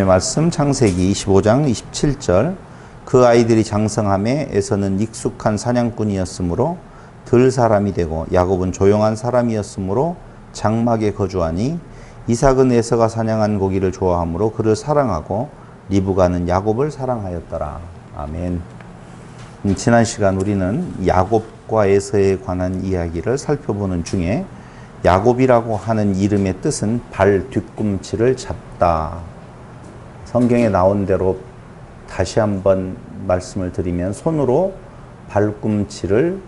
말씀 창세기 25장 27절 그 아이들이 장성함에 에서는 익숙한 사냥꾼이었으므로 들 사람이 되고 야곱은 조용한 사람이었으므로 장막에 거주하니 이삭은 에서가 사냥한 고기를 좋아하므로 그를 사랑하고 리브가는 야곱을 사랑하였더라. 아멘. 지난 시간 우리는 야곱과 에서에 관한 이야기를 살펴보는 중에 야곱이라고 하는 이름의 뜻은 발 뒤꿈치를 잡다. 성경에 나온 대로 다시 한번 말씀을 드리면 손으로 발꿈치를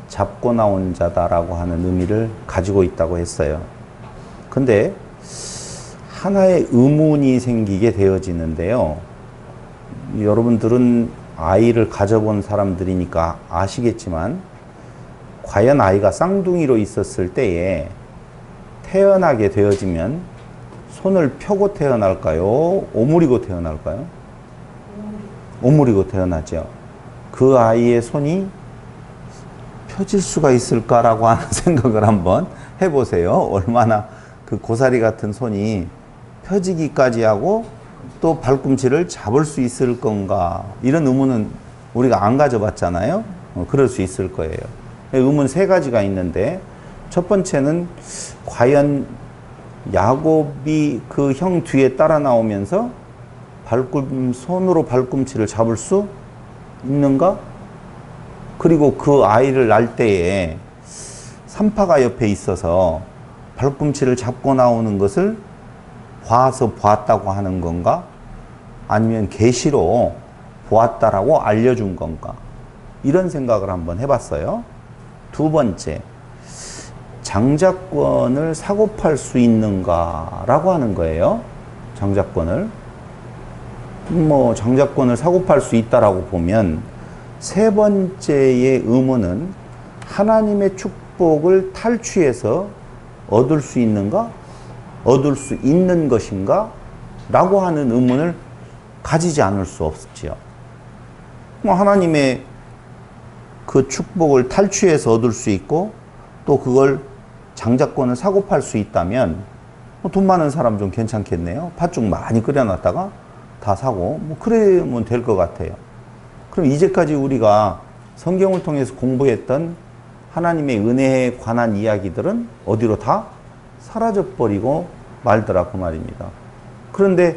잡고 나온 자다라고 하는 의미를 가지고 있다고 했어요. 근데 하나의 의문이 생기게 되어지는데요. 여러분들은 아이를 가져본 사람들이니까 아시겠지만 과연 아이가 쌍둥이로 있었을 때에 태어나게 되어지면 손을 펴고 태어날까요? 오므리고 태어날까요? 오므리고 태어나죠. 그 아이의 손이 펴질 수가 있을까라고 하는 생각을 한번 해보세요. 얼마나 그 고사리 같은 손이 펴지기까지 하고 또 발꿈치를 잡을 수 있을 건가, 이런 의문은 우리가 안 가져봤잖아요. 그럴 수 있을 거예요. 의문 세 가지가 있는데, 첫 번째는 과연 야곱이 그 형 뒤에 따라 나오면서 손으로 발꿈치를 잡을 수 있는가? 그리고 그 아이를 낳을 때에 산파가 옆에 있어서 발꿈치를 잡고 나오는 것을 봐서 보았다고 하는 건가? 아니면 계시로 보았다라고 알려준 건가? 이런 생각을 한번 해봤어요. 두 번째, 장자권을 사고 팔 수 있는가라고 하는 거예요. 장자권을. 장자권을 사고 팔 수 있다라고 보면, 세 번째의 의문은 하나님의 축복을 탈취해서 얻을 수 있는가? 얻을 수 있는 것인가? 라고 하는 의문을 가지지 않을 수 없지요. 하나님의 그 축복을 탈취해서 얻을 수 있고, 또 그걸 장자권을 사고 팔 수 있다면 돈 많은 사람 좀 괜찮겠네요. 팥죽 많이 끓여놨다가 다 사고 그러면 될 것 같아요. 그럼 이제까지 우리가 성경을 통해서 공부했던 하나님의 은혜에 관한 이야기들은 어디로 다 사라져버리고 말더라 그 말입니다. 그런데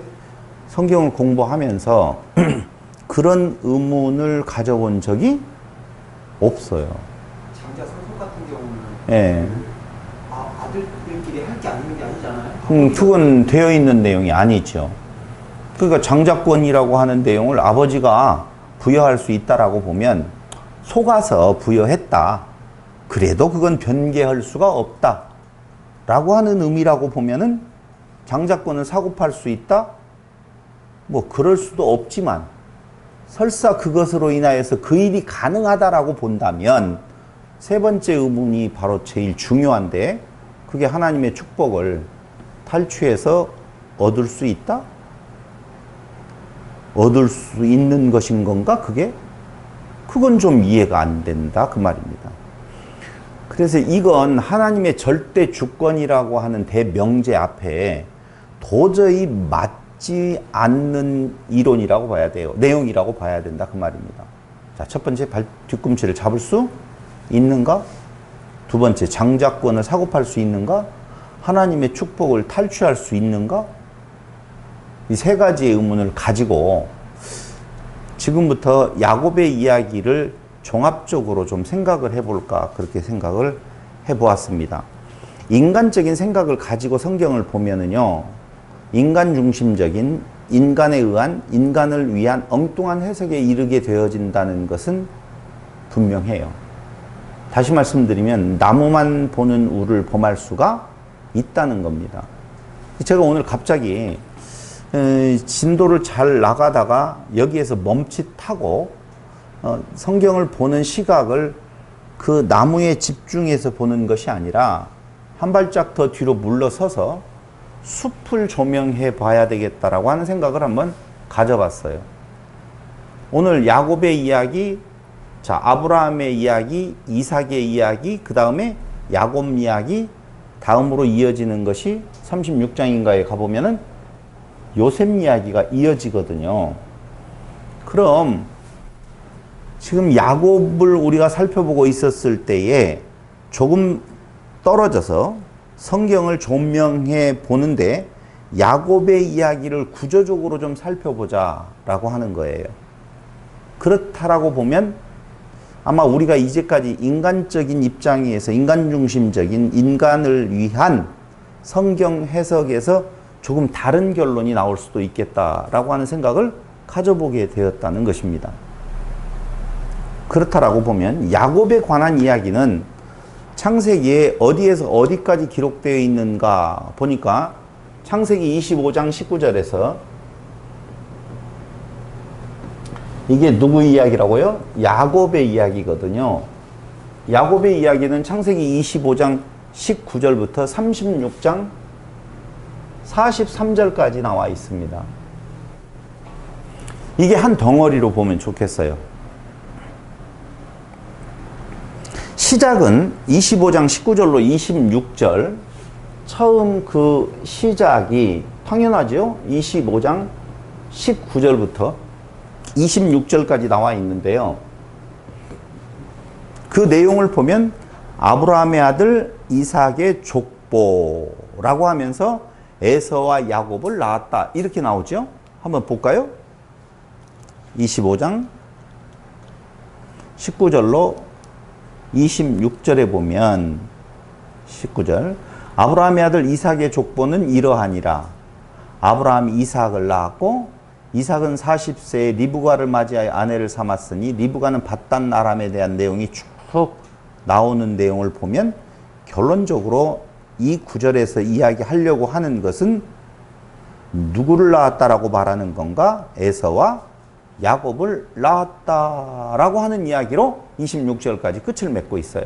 성경을 공부하면서 그런 의문을 가져본 적이 없어요. 장자 소속 같은 경우는 예. 아들들끼리 할 게 아닌 게 아니잖아요. 그건 되어 있는 내용이 아니죠. 그러니까 장자권이라고 하는 내용을 아버지가 부여할 수 있다라고 보면 속아서 부여했다. 그래도 그건 변개할 수가 없다. 라고 하는 의미라고 보면은 장자권을 사고 팔 수 있다? 그럴 수도 없지만 설사 그것으로 인하여서 그 일이 가능하다라고 본다면 세 번째 의문이 바로 제일 중요한데, 그게 하나님의 축복을 탈취해서 얻을 수 있다? 얻을 수 있는 것인 건가? 그건 좀 이해가 안 된다 그 말입니다. 그래서 이건 하나님의 절대 주권이라고 하는 대명제 앞에 도저히 맞지 않는 이론이라고 봐야 돼요. 내용이라고 봐야 된다 그 말입니다. 자, 첫 번째, 뒤꿈치를 잡을 수 있는가? 두 번째, 장자권을 사고 팔 수 있는가? 하나님의 축복을 탈취할 수 있는가? 이 세 가지의 의문을 가지고 지금부터 야곱의 이야기를 종합적으로 좀 생각을 해볼까, 그렇게 생각을 해보았습니다. 인간적인 생각을 가지고 성경을 보면은요, 인간 중심적인, 인간에 의한, 인간을 위한 엉뚱한 해석에 이르게 되어진다는 것은 분명해요. 다시 말씀드리면 나무만 보는 우를 범할 수가 있다는 겁니다. 제가 오늘 갑자기 진도를 잘 나가다가 여기에서 멈칫하고 성경을 보는 시각을 그 나무에 집중해서 보는 것이 아니라 한 발짝 더 뒤로 물러서서 숲을 조명해 봐야 되겠다라고 하는 생각을 한번 가져봤어요. 오늘 야곱의 이야기, 자, 아브라함의 이야기, 이삭의 이야기, 그 다음에 야곱 이야기, 다음으로 이어지는 것이 36장인가에 가보면은 요셉 이야기가 이어지거든요. 그럼 지금 야곱을 우리가 살펴보고 있었을 때에 조금 떨어져서 성경을 조명해 보는데 야곱의 이야기를 구조적으로 좀 살펴보자라고 하는 거예요. 그렇다라고 보면 아마 우리가 이제까지 인간적인 입장에서 인간 중심적인 인간을 위한 성경 해석에서 조금 다른 결론이 나올 수도 있겠다라고 하는 생각을 가져보게 되었다는 것입니다. 그렇다라고 보면 야곱에 관한 이야기는 창세기에 어디에서 어디까지 기록되어 있는가 보니까 창세기 25장 19절에서 이게 누구 이야기라고요? 야곱의 이야기거든요. 야곱의 이야기는 창세기 25장 19절부터 36장 43절까지 나와 있습니다. 이게 한 덩어리로 보면 좋겠어요. 시작은 25장 19절로 26절, 처음 그 시작이 당연하죠. 25장 19절부터 26절까지 나와 있는데요. 그 내용을 보면 아브라함의 아들 이삭의 족보라고 하면서 에서와 야곱을 낳았다 이렇게 나오죠. 한번 볼까요? 25장 19절로 26절에 보면 19절 아브라함의 아들 이삭의 족보는 이러하니라. 아브라함이 이삭을 낳았고 이삭은 40세에 리브가를 맞이하여 아내를 삼았으니 리브가는 밧단 아람에 대한 내용이 쭉 나오는 내용을 보면 결론적으로 이 구절에서 이야기하려고 하는 것은 누구를 낳았다라고 말하는 건가? 에서와 야곱을 낳았다라고 하는 이야기로 26절까지 끝을 맺고 있어요.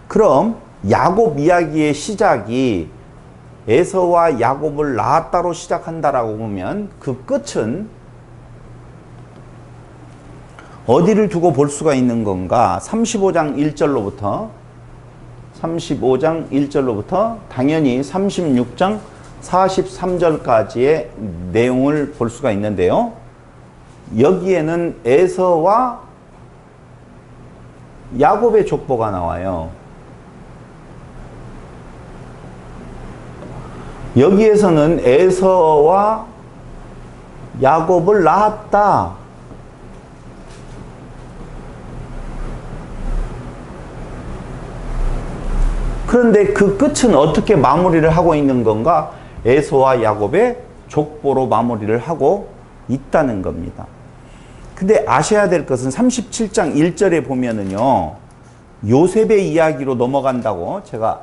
그럼 야곱 이야기의 시작이 에서와 야곱을 낳았다로 시작한다라고 보면 그 끝은 어디를 두고 볼 수가 있는 건가? 35장 1절로부터 당연히 36장 43절까지의 내용을 볼 수가 있는데요. 여기에는 에서와 야곱의 족보가 나와요. 여기에서는 에서와 야곱을 낳았다. 그런데 그 끝은 어떻게 마무리를 하고 있는 건가? 에서와 야곱의 족보로 마무리를 하고 있다는 겁니다. 근데 아셔야 될 것은 37장 1절에 보면은요, 요셉의 이야기로 넘어간다고 제가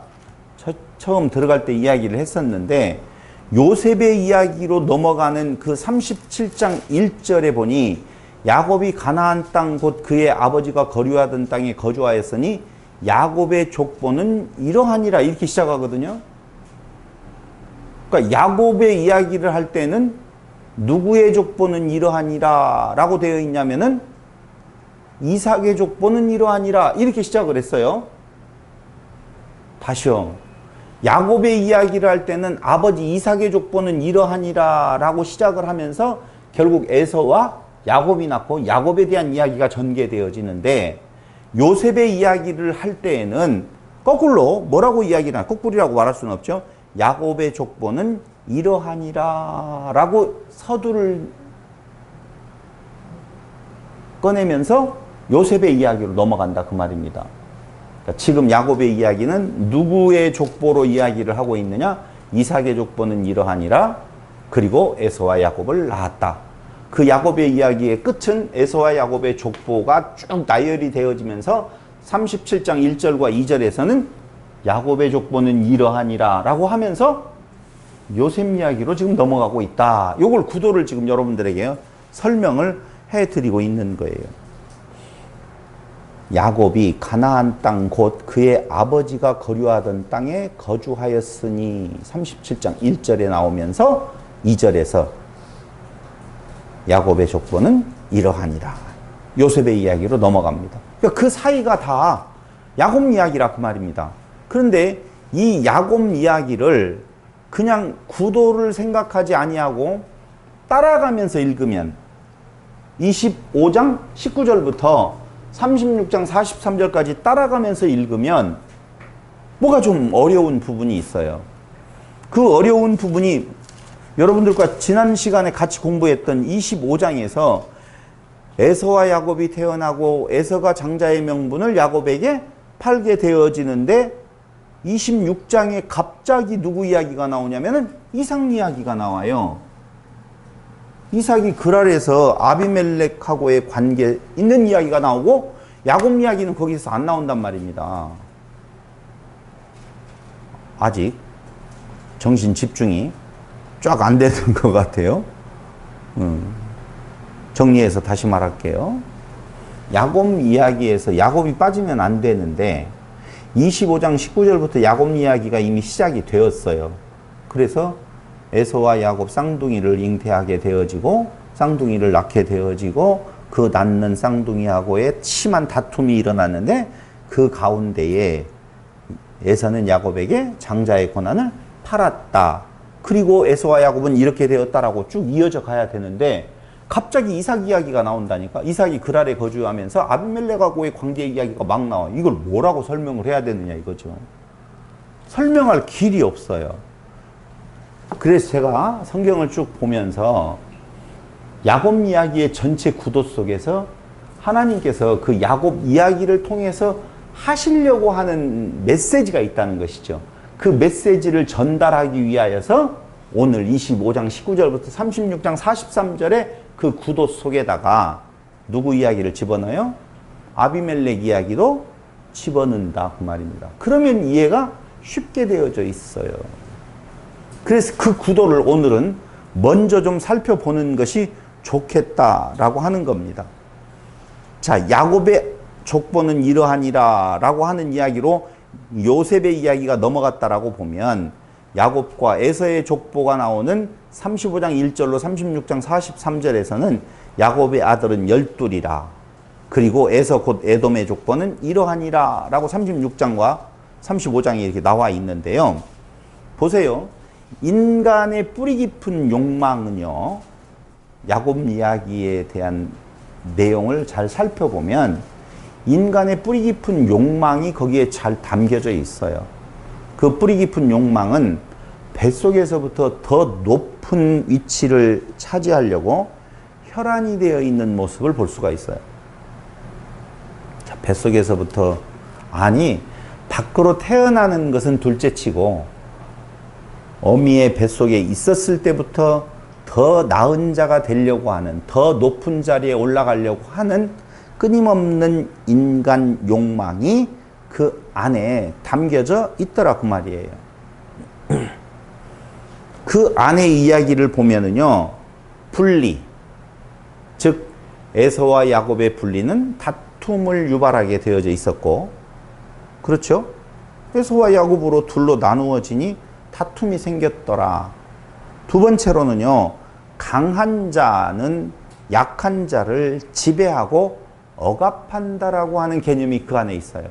처음 들어갈 때 이야기를 했었는데, 요셉의 이야기로 넘어가는 그 37장 1절에 보니 야곱이 가나안 땅 곧 그의 아버지가 거류하던 땅에 거주하였으니 야곱의 족보는 이러하니라 이렇게 시작하거든요. 그러니까 야곱의 이야기를 할 때는 누구의 족보는 이러하니라 라고 되어 있냐면은 이삭의 족보는 이러하니라 이렇게 시작을 했어요. 다시요. 야곱의 이야기를 할 때는 아버지 이삭의 족보는 이러하니라 라고 시작을 하면서 결국 에서와 야곱이 낳고 야곱에 대한 이야기가 전개되어지는데, 요셉의 이야기를 할 때에는 거꾸로 뭐라고 이야기를 하나, 거꾸리라고 말할 수는 없죠. 야곱의 족보는 이러하니라 라고 서두를 꺼내면서 요셉의 이야기로 넘어간다 그 말입니다. 그러니까 지금 야곱의 이야기는 누구의 족보로 이야기를 하고 있느냐? 이삭의 족보는 이러하니라, 그리고 에서와 야곱을 낳았다. 그 야곱의 이야기의 끝은 에서와 야곱의 족보가 쭉 나열이 되어지면서 37장 1절과 2절에서는 야곱의 족보는 이러하니라 라고 하면서 요셉 이야기로 지금 넘어가고 있다. 요걸 구도를 지금 여러분들에게 설명을 해드리고 있는 거예요. 야곱이 가나안 땅 곧 그의 아버지가 거류하던 땅에 거주하였으니 37장 1절에 나오면서 2절에서 야곱의 족보는 이러하니라. 요셉의 이야기로 넘어갑니다. 그러니까 그 사이가 다 야곱 이야기라 그 말입니다. 그런데 이 야곱 이야기를 그냥 구도를 생각하지 아니하고 따라가면서 읽으면 25장 19절부터 36장 43절까지 따라가면서 읽으면 뭐가 좀 어려운 부분이 있어요. 그 어려운 부분이 여러분들과 지난 시간에 같이 공부했던 25장에서 에서와 야곱이 태어나고 에서가 장자의 명분을 야곱에게 팔게 되어지는데 26장에 갑자기 누구 이야기가 나오냐면은 이삭 이야기가 나와요. 이삭이 그랄에서 아비멜렉하고의 관계 있는 이야기가 나오고 야곱 이야기는 거기서 안 나온단 말입니다. 아직 정신 집중이 쫙 안 되는 것 같아요. 정리해서 다시 말할게요. 야곱 이야기에서 야곱이 빠지면 안 되는데 25장 19절부터 야곱 이야기가 이미 시작이 되었어요. 그래서 에서와 야곱 쌍둥이를 잉태하게 되어지고 쌍둥이를 낳게 되어지고 그 낳는 쌍둥이하고의 심한 다툼이 일어났는데 그 가운데에 에서는 야곱에게 장자의 권한을 팔았다. 그리고 에서와 야곱은 이렇게 되었다라고 쭉 이어져 가야 되는데 갑자기 이삭 이야기가 나온다니까. 이삭이 그랄에 거주하면서 아비멜렉하고의 관계 이야기가 막 나와. 이걸 뭐라고 설명을 해야 되느냐 이거죠. 설명할 길이 없어요. 그래서 제가 성경을 쭉 보면서 야곱 이야기의 전체 구도 속에서 하나님께서 그 야곱 이야기를 통해서 하시려고 하는 메시지가 있다는 것이죠. 그 메시지를 전달하기 위하여서 오늘 25장 19절부터 36장 43절에 그 구도 속에다가 누구 이야기를 집어넣어요? 아비멜렉 이야기도 집어넣는다 그 말입니다. 그러면 이해가 쉽게 되어져 있어요. 그래서 그 구도를 오늘은 먼저 좀 살펴보는 것이 좋겠다라고 하는 겁니다. 자, 야곱의 족보는 이러하니라 라고 하는 이야기로 요셉의 이야기가 넘어갔다라고 보면 야곱과 에서의 족보가 나오는 35장 1절로 36장 43절에서는 야곱의 아들은 12이라. 그리고 에서 곧 에돔의 족보는 이러하니라 라고 36장과 35장에 이렇게 나와 있는데요. 보세요. 인간의 뿌리 깊은 욕망은요, 야곱 이야기에 대한 내용을 잘 살펴보면 인간의 뿌리 깊은 욕망이 거기에 잘 담겨져 있어요. 그 뿌리 깊은 욕망은 뱃속에서부터 더 높은 위치를 차지하려고 혈안이 되어 있는 모습을 볼 수가 있어요. 자, 뱃속에서부터, 아니, 밖으로 태어나는 것은 둘째치고 어미의 뱃속에 있었을 때부터 더 나은 자가 되려고 하는, 더 높은 자리에 올라가려고 하는 끊임없는 인간 욕망이 그 안에 담겨져 있더라 그 말이에요. 그 안의 이야기를 보면은요, 분리, 즉 에서와 야곱의 분리는 다툼을 유발하게 되어져 있었고, 그렇죠? 에서와 야곱으로 둘로 나누어지니 다툼이 생겼더라. 두 번째로는요, 강한 자는 약한 자를 지배하고 억압한다라고 하는 개념이 그 안에 있어요.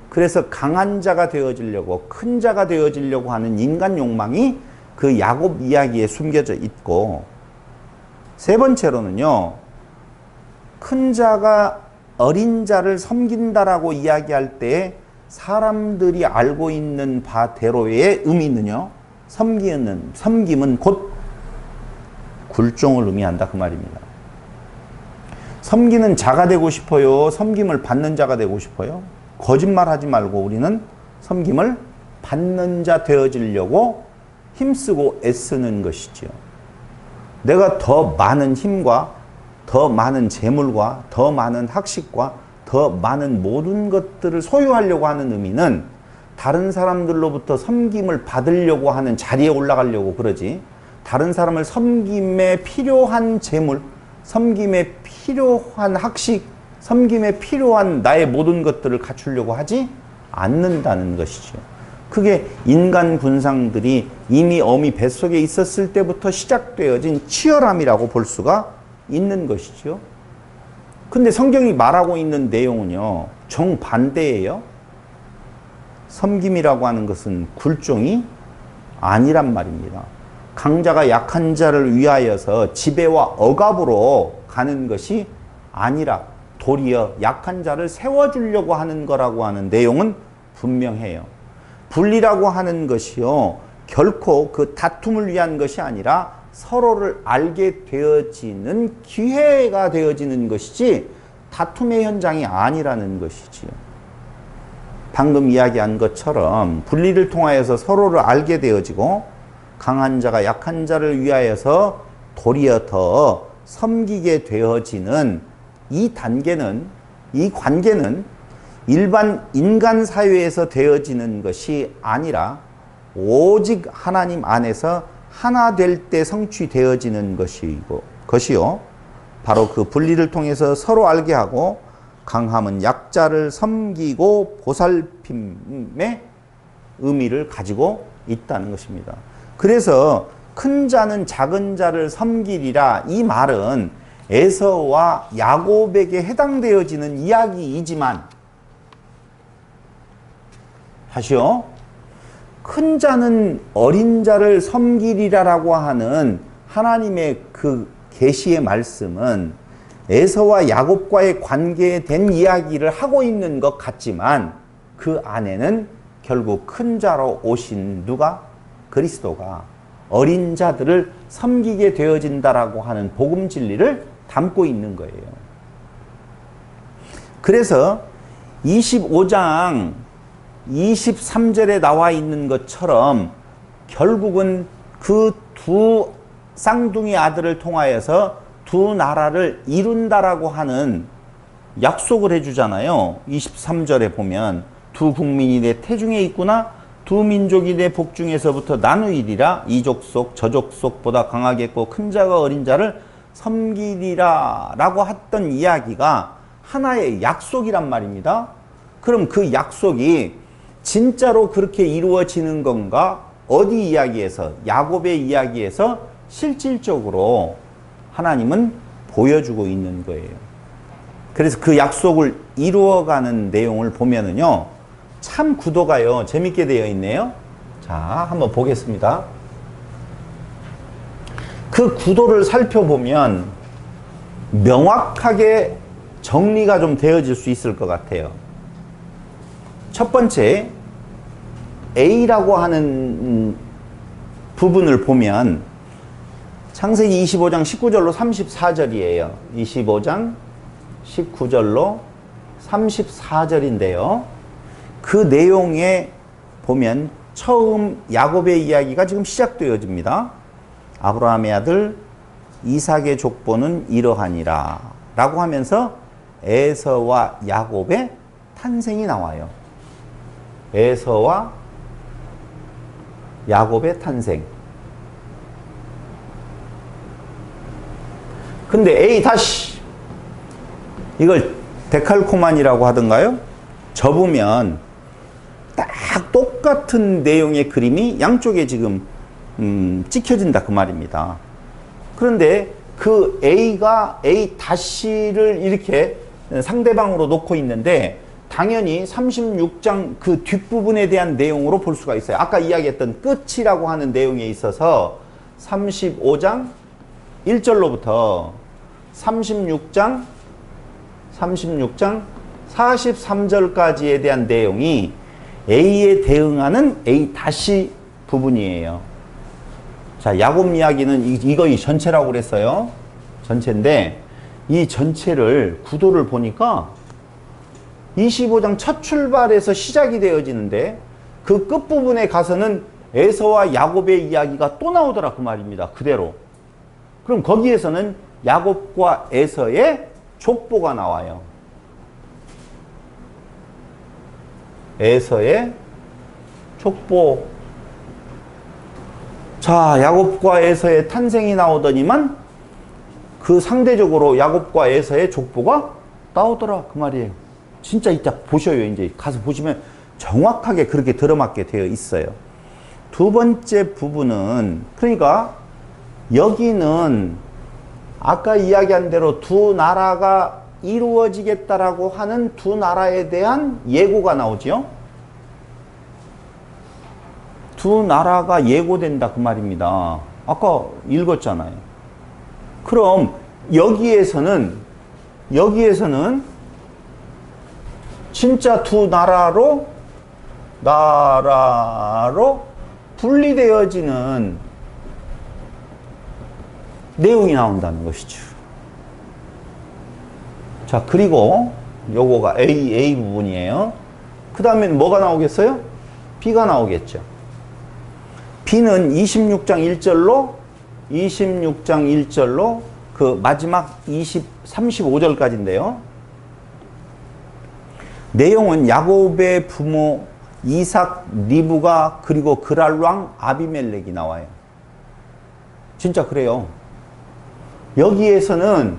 그래서 강한 자가 되어지려고, 큰 자가 되어지려고 하는 인간 욕망이 그 야곱 이야기에 숨겨져 있고, 세 번째로는요, 큰 자가 어린 자를 섬긴다라고 이야기할 때 사람들이 알고 있는 바대로의 의미는요, 섬김은 곧 굴종을 의미한다 그 말입니다. 섬기는 자가 되고 싶어요? 섬김을 받는 자가 되고 싶어요? 거짓말하지 말고 우리는 섬김을 받는 자 되어지려고 힘쓰고 애쓰는 것이죠. 내가 더 많은 힘과 더 많은 재물과 더 많은 학식과 더 많은 모든 것들을 소유하려고 하는 의미는 다른 사람들로부터 섬김을 받으려고 하는 자리에 올라가려고 그러지, 다른 사람을 섬김에 필요한 재물, 섬김에 필요한 학식, 섬김에 필요한 나의 모든 것들을 갖추려고 하지 않는다는 것이죠. 그게 인간 군상들이 이미 어미 뱃속에 있었을 때부터 시작되어진 치열함이라고 볼 수가 있는 것이죠. 근데 성경이 말하고 있는 내용은요, 정반대예요. 섬김이라고 하는 것은 굴종이 아니란 말입니다. 강자가 약한 자를 위하여서 지배와 억압으로 가는 것이 아니라 도리어 약한 자를 세워주려고 하는 거라고 하는 내용은 분명해요. 분리라고 하는 것이요, 결코 그 다툼을 위한 것이 아니라 서로를 알게 되어지는 기회가 되어지는 것이지 다툼의 현장이 아니라는 것이지요. 방금 이야기한 것처럼 분리를 통하여서 서로를 알게 되어지고 강한 자가 약한 자를 위하여서 도리어 더 섬기게 되어지는 이 단계는, 이 관계는 일반 인간 사회에서 되어지는 것이 아니라 오직 하나님 안에서 하나 될 때 성취되어지는 것이요. 바로 그 분리를 통해서 서로 알게 하고 강함은 약자를 섬기고 보살핌의 의미를 가지고 있다는 것입니다. 그래서 큰 자는 작은 자를 섬기리라, 이 말은 에서와 야곱에게 해당되어지는 이야기이지만, 다시요, 큰 자는 어린 자를 섬기리라라고 하는 하나님의 그 계시의 말씀은 에서와 야곱과의 관계에 된 이야기를 하고 있는 것 같지만 그 안에는 결국 큰 자로 오신 누가? 그리스도가 어린 자들을 섬기게 되어진다라고 하는 복음 진리를 담고 있는 거예요. 그래서 25장 23절에 나와 있는 것처럼 결국은 그 두 쌍둥이 아들을 통하여서 두 나라를 이룬다라고 하는 약속을 해주잖아요. 23절에 보면 두 국민이 내 태중에 있구나, 두 민족이 내 복중에서부터 나누이리라, 이 족속 저 족속보다 강하겠고 큰 자가 어린 자를 섬기리라 라고 했던 이야기가 하나의 약속이란 말입니다. 그럼 그 약속이 진짜로 그렇게 이루어지는 건가? 어디 이야기에서? 야곱의 이야기에서 실질적으로 하나님은 보여주고 있는 거예요. 그래서 그 약속을 이루어가는 내용을 보면은요, 참 구도가요, 재밌게 되어 있네요. 자, 한번 보겠습니다. 그 구도를 살펴보면 명확하게 정리가 좀 되어질 수 있을 것 같아요. 첫 번째, A라고 하는 부분을 보면 창세기 25장 19절로 34절이에요. 25장 19절로 34절인데요. 그 내용에 보면 처음 야곱의 이야기가 지금 시작되어집니다. 아브라함의 아들 이삭의 족보는 이러하니라 라고 하면서 에서와 야곱의 탄생이 나와요. 에서와 야곱의 탄생. 근데 A 다시 이걸 데칼코만이라고 하던가요? 접으면 딱 똑같은 내용의 그림이 양쪽에 지금 찍혀진다 그 말입니다. 그런데 그 A가 A 다시를 이렇게 상대방으로 놓고 있는데 당연히 36장 그 뒷부분에 대한 내용으로 볼 수가 있어요. 아까 이야기했던 끝이라고 하는 내용에 있어서 35장 1절로부터 36장 43절까지에 대한 내용이 A에 대응하는 A 다시 부분이에요. 자, 야곱 이야기는 이거 이 전체라고 그랬어요. 전체인데 이 전체를 구도를 보니까 25장 첫 출발에서 시작이 되어지는데 그 끝부분에 가서는 에서와 야곱의 이야기가 또 나오더라 그 말입니다. 그대로. 그럼 거기에서는 야곱과 에서의 족보가 나와요. 에서의 족보. 자, 야곱과 에서의 탄생이 나오더니만 그 상대적으로 야곱과 에서의 족보가 나오더라 그 말이에요. 진짜 이따 보셔요. 이제 가서 보시면 정확하게 그렇게 들어맞게 되어 있어요. 두 번째 부분은, 그러니까 여기는 아까 이야기한 대로 두 나라가 이루어지겠다라고 하는 두 나라에 대한 예고가 나오죠. 두 나라가 예고된다 그 말입니다. 아까 읽었잖아요. 그럼 여기에서는 진짜 두 나라로 분리되어지는 내용이 나온다는 것이죠. 자, 그리고 요거가 A 부분이에요. 그 다음에 뭐가 나오겠어요? B가 나오겠죠. B는 26장 1절로 그 마지막 35절까지인데요. 내용은 야곱의 부모 이삭, 리브가 그리고 그랄 왕 아비멜렉이 나와요. 진짜 그래요. 여기에서는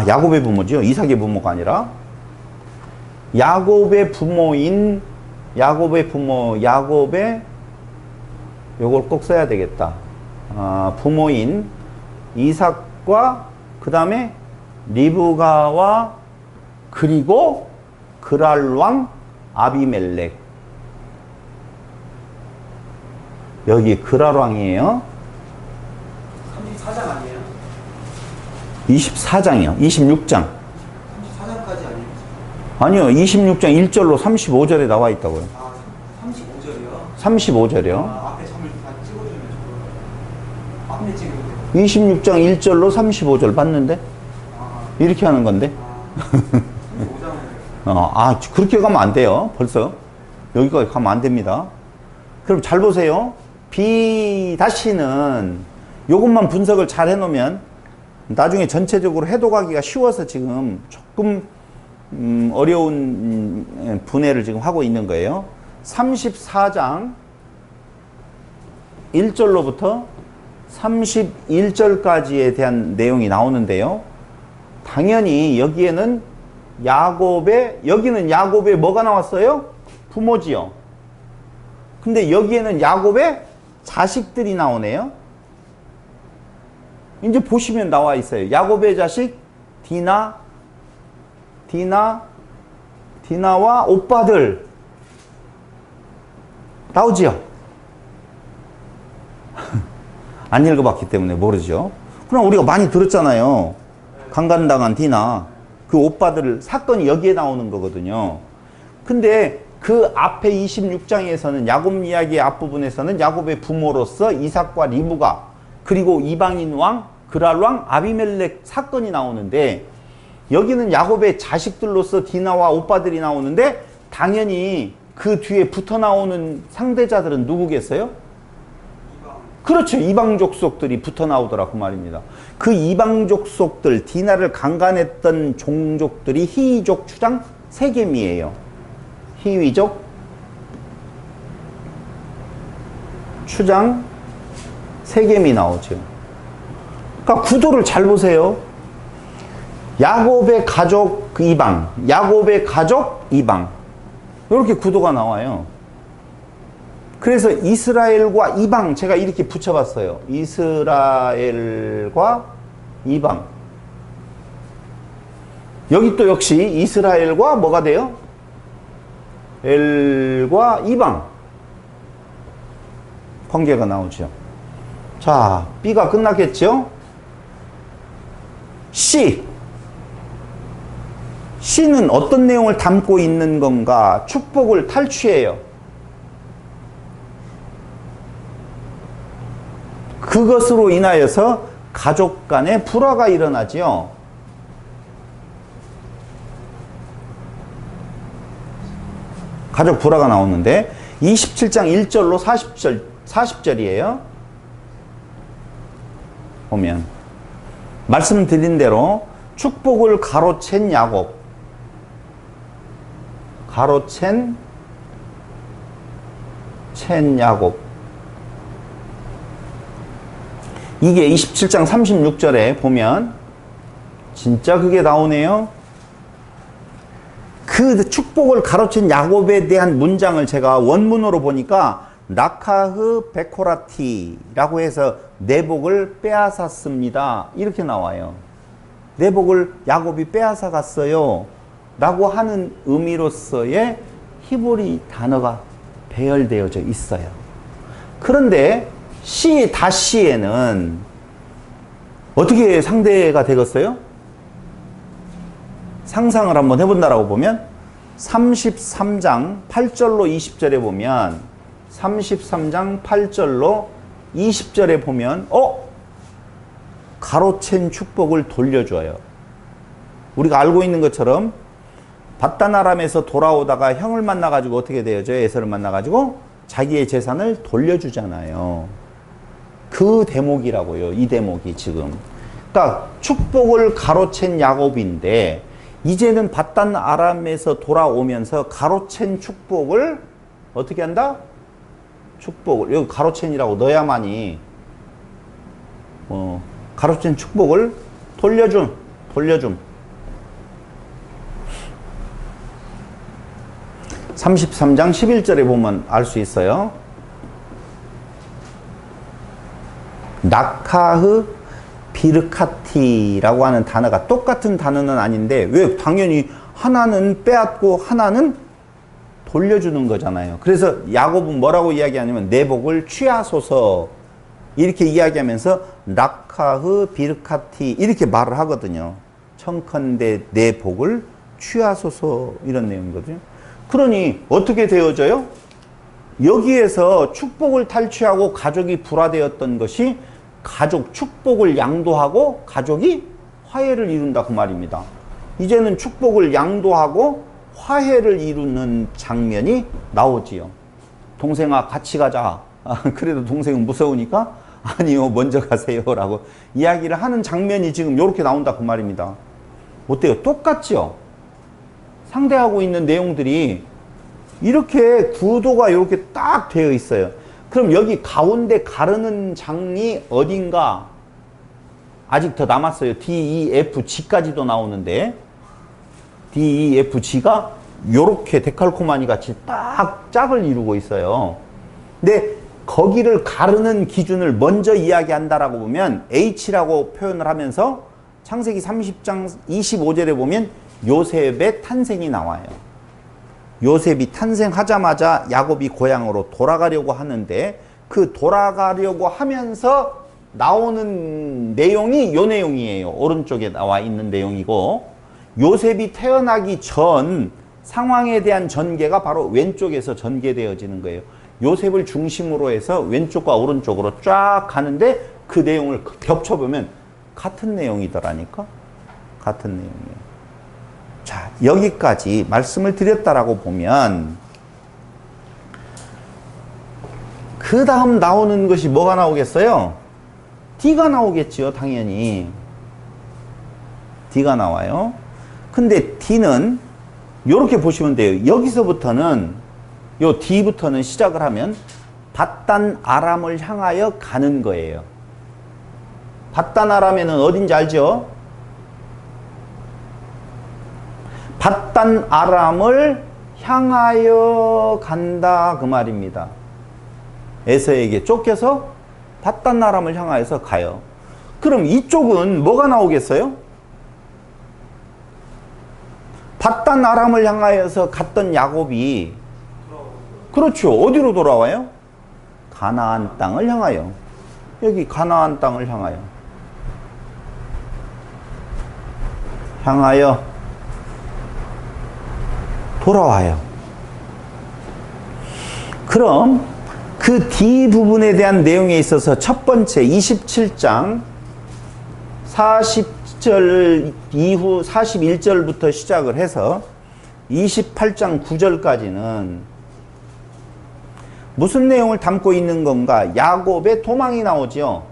야곱의 부모죠. 이삭의 부모가 아니라 야곱의 요걸 꼭 써야 되겠다. 부모인 이삭과 그 다음에 리브가와 그리고 그랄 왕 아비멜렉. 여기 그랄 왕이에요. 34장 아니에요? 24장이요. 26장. 34장까지 아니에요? 아니요. 26장 1절로 35절에 나와 있다고요. 35절이요? 35절이요. 앞에 점을 다 찍어주면 저거 앞에 찍으면 26장 1절로 35절 봤는데? 이렇게 하는 건데? 35장을 그렇게 가면 안 돼요. 벌써. 여기까지 가면 안 됩니다. 그럼 잘 보세요. B-는 요것만 분석을 잘 해놓으면 나중에 전체적으로 해독하기가 쉬워서 지금 조금 어려운 분해를 지금 하고 있는 거예요. 34장 1절로부터 31절까지에 대한 내용이 나오는데요. 당연히 여기는 야곱의 뭐가 나왔어요? 부모지요. 근데 여기에는 야곱의 자식들이 나오네요. 이제 보시면 나와 있어요. 야곱의 자식 디나와 오빠들 나오지요. 안 읽어봤기 때문에 모르죠. 그럼 우리가 많이 들었잖아요. 강간당한 디나, 그 오빠들 사건이 여기에 나오는 거거든요. 근데 그 앞에 26장에서는 야곱 이야기의 앞부분에서는 야곱의 부모로서 이삭과 리브가 그리고 이방인 왕 그랄 왕 아비멜렉 사건이 나오는데 여기는 야곱의 자식들로서 디나와 오빠들이 나오는데 당연히 그 뒤에 붙어 나오는 상대자들은 누구겠어요? 그렇죠. 이방 족속들이 붙어 나오더라 그 말입니다. 그 이방 족속들 디나를 강간했던 종족들이 히위족 추장 세겜이에요. 히위족 추장 세겜이 나오죠. 그러니까 구도를 잘 보세요. 야곱의 가족 이방, 야곱의 가족 이방, 이렇게 구도가 나와요. 그래서 이스라엘과 이방, 제가 이렇게 붙여봤어요. 이스라엘과 이방. 여기 또 역시 이스라엘과 뭐가 돼요? 엘과 이방. 관계가 나오죠. 자, B가 끝났겠죠? C는 어떤 내용을 담고 있는 건가? 축복을 탈취해요. 그것으로 인하여서 가족 간에 불화가 일어나지요. 가족 불화가 나오는데 27장 1절로 40절이에요. 보면 말씀드린 대로 축복을 가로챈 야곱, 이게 27장 36절에 보면 진짜 그게 나오네요. 그 축복을 가로챈 야곱에 대한 문장을 제가 원문으로 보니까 라카흐 베코라티라고 해서 내복을 빼앗았습니다. 이렇게 나와요. 내복을 야곱이 빼앗아 갔어요. 라고 하는 의미로서의 히브리 단어가 배열되어져 있어요. 그런데 C-에는 어떻게 상대가 되겠어요? 상상을 한번 해본다라고 보면 33장 8절로 20절에 보면 33장 8절로 20절에 보면 가로챈 축복을 돌려줘요. 우리가 알고 있는 것처럼 밧단 아람에서 돌아오다가 형을 만나가지고 어떻게 되어져요? 에서를 만나가지고 자기의 재산을 돌려주잖아요. 그 대목이라고요. 이 대목이 지금. 그러니까 축복을 가로챈 야곱인데 이제는 밧단 아람에서 돌아오면서 가로챈 축복을 어떻게 한다? 축복을 여기 가로챈이라고 넣어야만이 가로챈 축복을 돌려줌. 33장 11절에 보면 알 수 있어요. 나카흐 비르카티라고 하는 단어가 똑같은 단어는 아닌데 왜 당연히 하나는 빼앗고 하나는 돌려주는 거잖아요. 그래서 야곱은 뭐라고 이야기하냐면 내 복을 취하소서 이렇게 이야기하면서 나카흐 비르카티 이렇게 말을 하거든요. 청컨대 내 복을 취하소서 이런 내용이거든요. 그러니 어떻게 되어져요? 여기에서 축복을 탈취하고 가족이 불화되었던 것이 가족 축복을 양도하고 가족이 화해를 이룬다 그 말입니다. 이제는 축복을 양도하고 화해를 이루는 장면이 나오지요. 동생아 같이 가자. 그래도 동생은 무서우니까 아니요 먼저 가세요 라고 이야기를 하는 장면이 지금 이렇게 나온다 그 말입니다. 어때요? 똑같죠? 상대하고 있는 내용들이 이렇게 구도가 이렇게 딱 되어 있어요. 그럼 여기 가운데 가르는 장이 어딘가 아직 더 남았어요. D, E, F, G까지도 나오는데 D, E, F, G가 요렇게 데칼코마니 같이 딱 짝을 이루고 있어요. 근데 거기를 가르는 기준을 먼저 이야기한다라고 보면 H라고 표현을 하면서 창세기 30장 25절에 보면 요셉의 탄생이 나와요. 요셉이 탄생하자마자 야곱이 고향으로 돌아가려고 하는데 그 돌아가려고 하면서 나오는 내용이 요 내용이에요. 오른쪽에 나와 있는 내용이고 요셉이 태어나기 전 상황에 대한 전개가 바로 왼쪽에서 전개되어지는 거예요. 요셉을 중심으로 해서 왼쪽과 오른쪽으로 쫙 가는데 그 내용을 겹쳐보면 같은 내용이더라니까. 같은 내용이에요. 자, 여기까지 말씀을 드렸다라고 보면 그 다음 나오는 것이 뭐가 나오겠어요? D가 나오겠지요, 당연히. D가 나와요. 근데 D는 이렇게 보시면 돼요. 여기서부터는 요 D부터는 시작을 하면 밧단 아람을 향하여 가는 거예요. 밧단 아람에는 어딘지 알죠? 밧단 아람을 향하여 간다 그 말입니다. 에서에게 쫓겨서 밧단 아람을 향하여서 가요. 그럼 이쪽은 뭐가 나오겠어요? 밧단 아람을 향하여서 갔던 야곱이 그렇죠. 어디로 돌아와요? 가나안 땅을 향하여. 여기 가나안 땅을 향하여 돌아와요. 그럼 그 D 부분에 대한 내용에 있어서 첫 번째 27장 40절 이후 41절부터 시작을 해서 28장 9절까지는 무슨 내용을 담고 있는 건가? 야곱의 도망이 나오죠.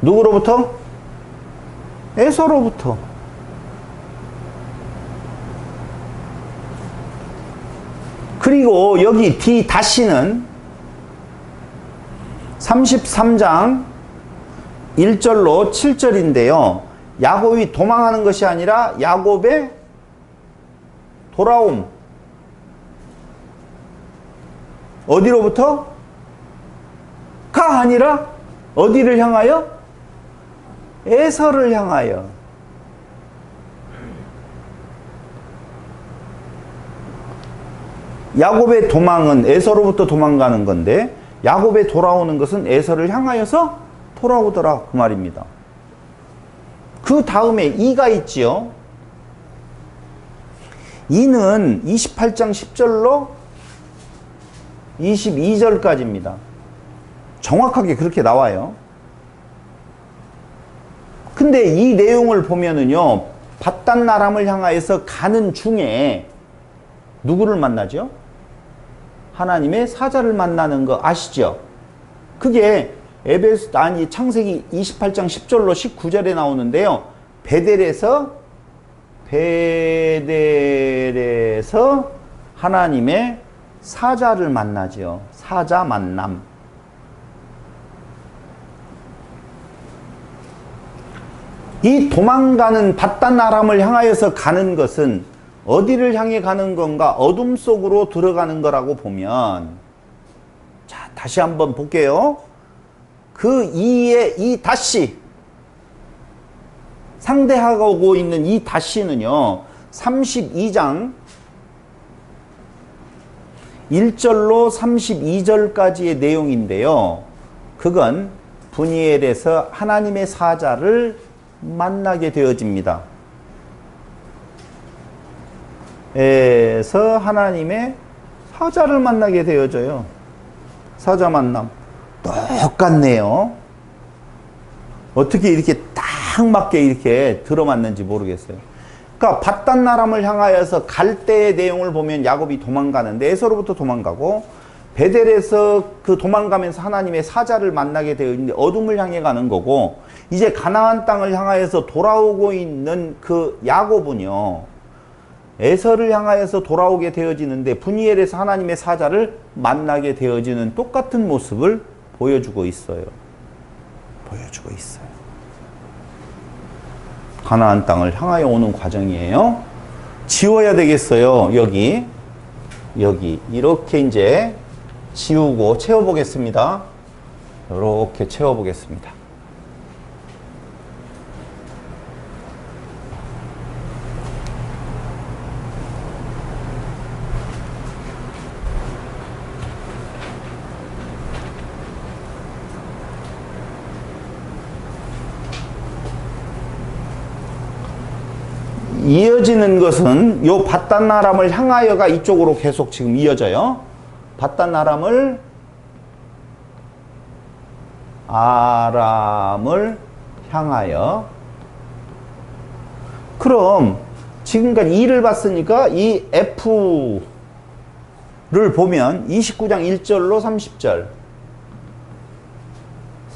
누구로부터? 에서로부터. 그리고 여기 D 다시는 33장 1절로 7절인데요. 야곱이 도망하는 것이 아니라 야곱의 돌아옴. 어디로부터? 가 아니라 어디를 향하여? 에서를 향하여. 야곱의 도망은 에서로부터 도망가는 건데 야곱의 돌아오는 것은 에서를 향하여서 돌아오더라 그 말입니다. 그 다음에 이가 있지요. 이는 28장 10절로 22절까지입니다. 정확하게 그렇게 나와요. 근데 이 내용을 보면은요, 밧단 아람을 향하여서 가는 중에 누구를 만나죠? 하나님의 사자를 만나는 거 아시죠? 그게 창세기 28장 10절로 19절에 나오는데요. 베델에서 하나님의 사자를 만나죠. 사자 만남. 이 도망가는 밧단 아람을 향하여서 가는 것은 어디를 향해 가는 건가? 어둠 속으로 들어가는 거라고 보면, 자, 다시 한번 볼게요. 그 이의 이 다시, 상대하고 있는 이 다시는요, 32장 1절로 32절까지의 내용인데요. 그건 브니엘에서 하나님의 사자를 만나게 되어집니다. 에서 하나님의 사자를 만나게 되어져요. 사자 만남. 똑같네요. 어떻게 이렇게 딱 맞게 이렇게 들어맞는지 모르겠어요. 그러니까 밧단 아람을 향하여서 갈 때의 내용을 보면 야곱이 도망가는데 에서로부터 도망가고, 베델에서 그 도망가면서 하나님의 사자를 만나게 되어 있는데 어둠을 향해 가는 거고, 이제 가나안 땅을 향하여서 돌아오고 있는 그 야곱은요, 에서를 향하여서 돌아오게 되어지는데 브니엘에서 하나님의 사자를 만나게 되어지는 똑같은 모습을 보여주고 있어요. 보여주고 있어요. 가나안 땅을 향하여 오는 과정이에요. 지워야 되겠어요. 여기 이렇게 이제 지우고 채워보겠습니다. 이렇게 채워보겠습니다. 이어지는 것은 요 밧단 아람을 향하여가 이쪽으로 계속 지금 이어져요. 밧단 아람을 향하여. 그럼 지금까지 2를 봤으니까 이 F를 보면 29장 1절로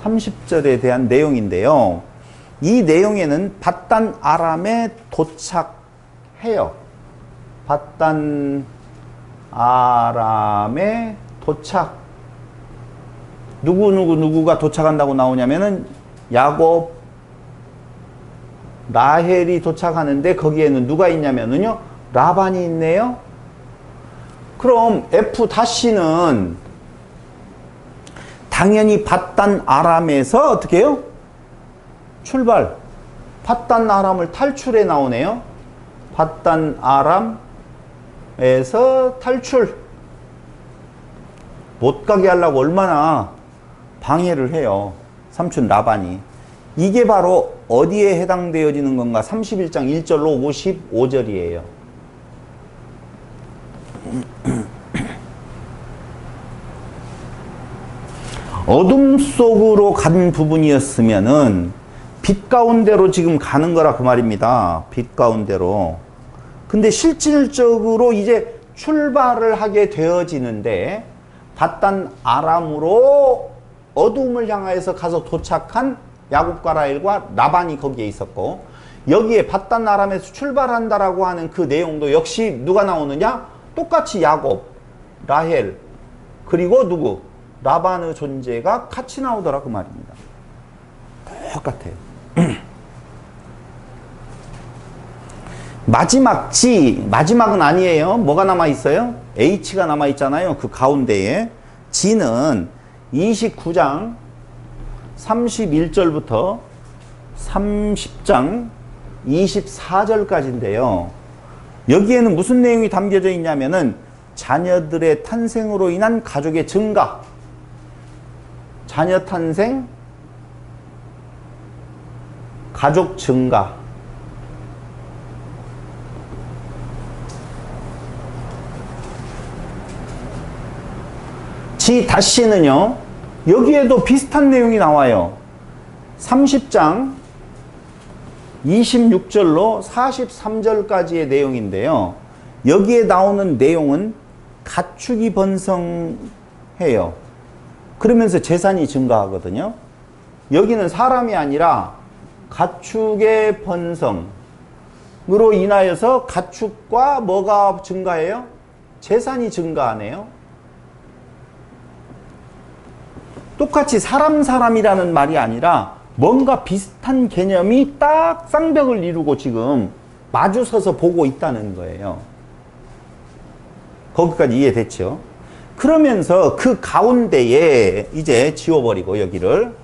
30절에 대한 내용인데요. 이 내용에는 밧단 아람에 도착해요. 밧단 아람에 도착. 누구가 도착한다고 나오냐면은 야곱, 라헬이 도착하는데 거기에는 누가 있냐면은요, 라반이 있네요. 그럼 F-는 당연히 밧단 아람에서 어떻게 해요? 출발. 밧단 아람을 탈출해 나오네요. 밧단 아람에서 탈출. 못 가게 하려고 얼마나 방해를 해요. 삼촌 라반이. 이게 바로 어디에 해당되어지는 건가? 31장 1절로 55절이에요. 어둠 속으로 간 부분이었으면은 빛 가운데로 지금 가는 거라 그 말입니다. 빛 가운데로. 근데 실질적으로 이제 출발을 하게 되어지는데 밧단 아람으로 어둠을 향하여서 가서 도착한 야곱과 라헬과 라반이 거기에 있었고, 여기에 밧단 아람에서 출발한다라고 하는 그 내용도 역시 누가 나오느냐? 똑같이 야곱, 라헬, 그리고 누구? 라반의 존재가 같이 나오더라 그 말입니다. 똑같아요. 마지막은 아니에요. 뭐가 남아있어요? H가 남아있잖아요. 그 가운데에. G는 29장 31절부터 30장 24절까지인데요. 여기에는 무슨 내용이 담겨져 있냐면은 자녀들의 탄생으로 인한 가족의 증가. 자녀 탄생, 가족 증가. 다시는요, 여기에도 비슷한 내용이 나와요. 30장 26절로 43절까지의 내용인데요. 여기에 나오는 내용은 가축이 번성해요. 그러면서 재산이 증가하거든요. 여기는 사람이 아니라 가축의 번성으로 인하여서 가축과 뭐가 증가해요? 재산이 증가하네요. 똑같이 사람이라는 말이 아니라 뭔가 비슷한 개념이 딱 쌍벽을 이루고 지금 마주서서 보고 있다는 거예요. 거기까지 이해됐죠? 그러면서 그 가운데에 이제 지워버리고 여기를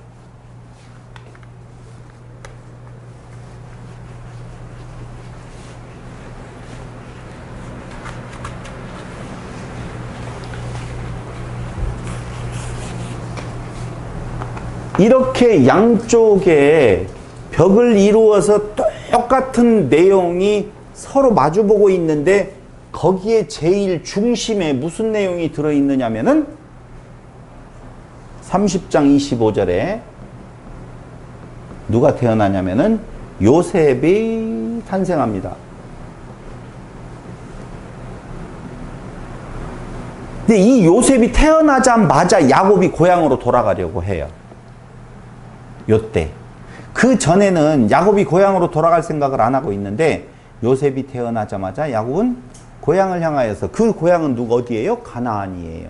이렇게 양쪽에 벽을 이루어서 똑같은 내용이 서로 마주보고 있는데 거기에 제일 중심에 무슨 내용이 들어있느냐면은 30장 25절에 누가 태어나냐면은 요셉이 탄생합니다. 근데 이 요셉이 태어나자마자 야곱이 고향으로 돌아가려고 해요. 요때. 그 전에는 야곱이 고향으로 돌아갈 생각을 안 하고 있는데 요셉이 태어나자마자 야곱은 고향을 향하여서, 그 고향은 어디예요? 가나안이에요.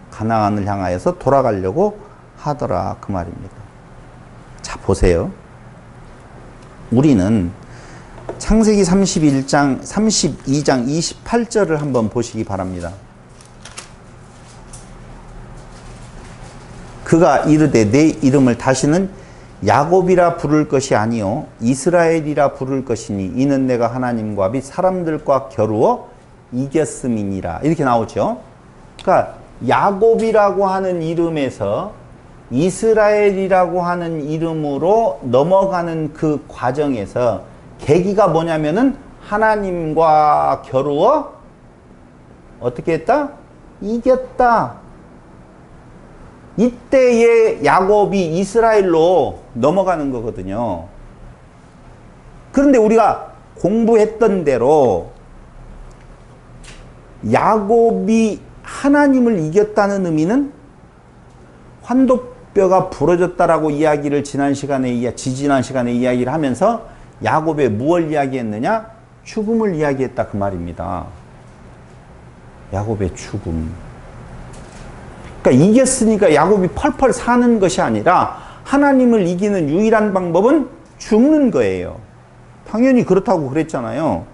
가나안을 향하여서 돌아가려고 하더라, 그 말입니다. 자, 보세요. 우리는 창세기 32장 28절을 한번 보시기 바랍니다. 그가 이르되 내 이름을 다시는 야곱이라 부를 것이 아니요 이스라엘이라 부를 것이니 이는 내가 하나님과 및 사람들과 겨루어 이겼음이니라. 이렇게 나오죠. 그러니까 야곱이라고 하는 이름에서 이스라엘이라고 하는 이름으로 넘어가는 그 과정에서 계기가 뭐냐면은 하나님과 겨루어 어떻게 했다? 이겼다. 이때의 야곱이 이스라엘로 넘어가는 거거든요. 그런데 우리가 공부했던 대로 야곱이 하나님을 이겼다는 의미는 환도뼈가 부러졌다라고 이야기를 지지난 시간에 이야기를 하면서 야곱의 무엇을 이야기했느냐? 죽음을 이야기했다, 그 말입니다. 야곱의 죽음. 그러니까 이겼으니까 야곱이 펄펄 사는 것이 아니라 하나님을 이기는 유일한 방법은 죽는 거예요. 당연히 그렇다고 그랬잖아요.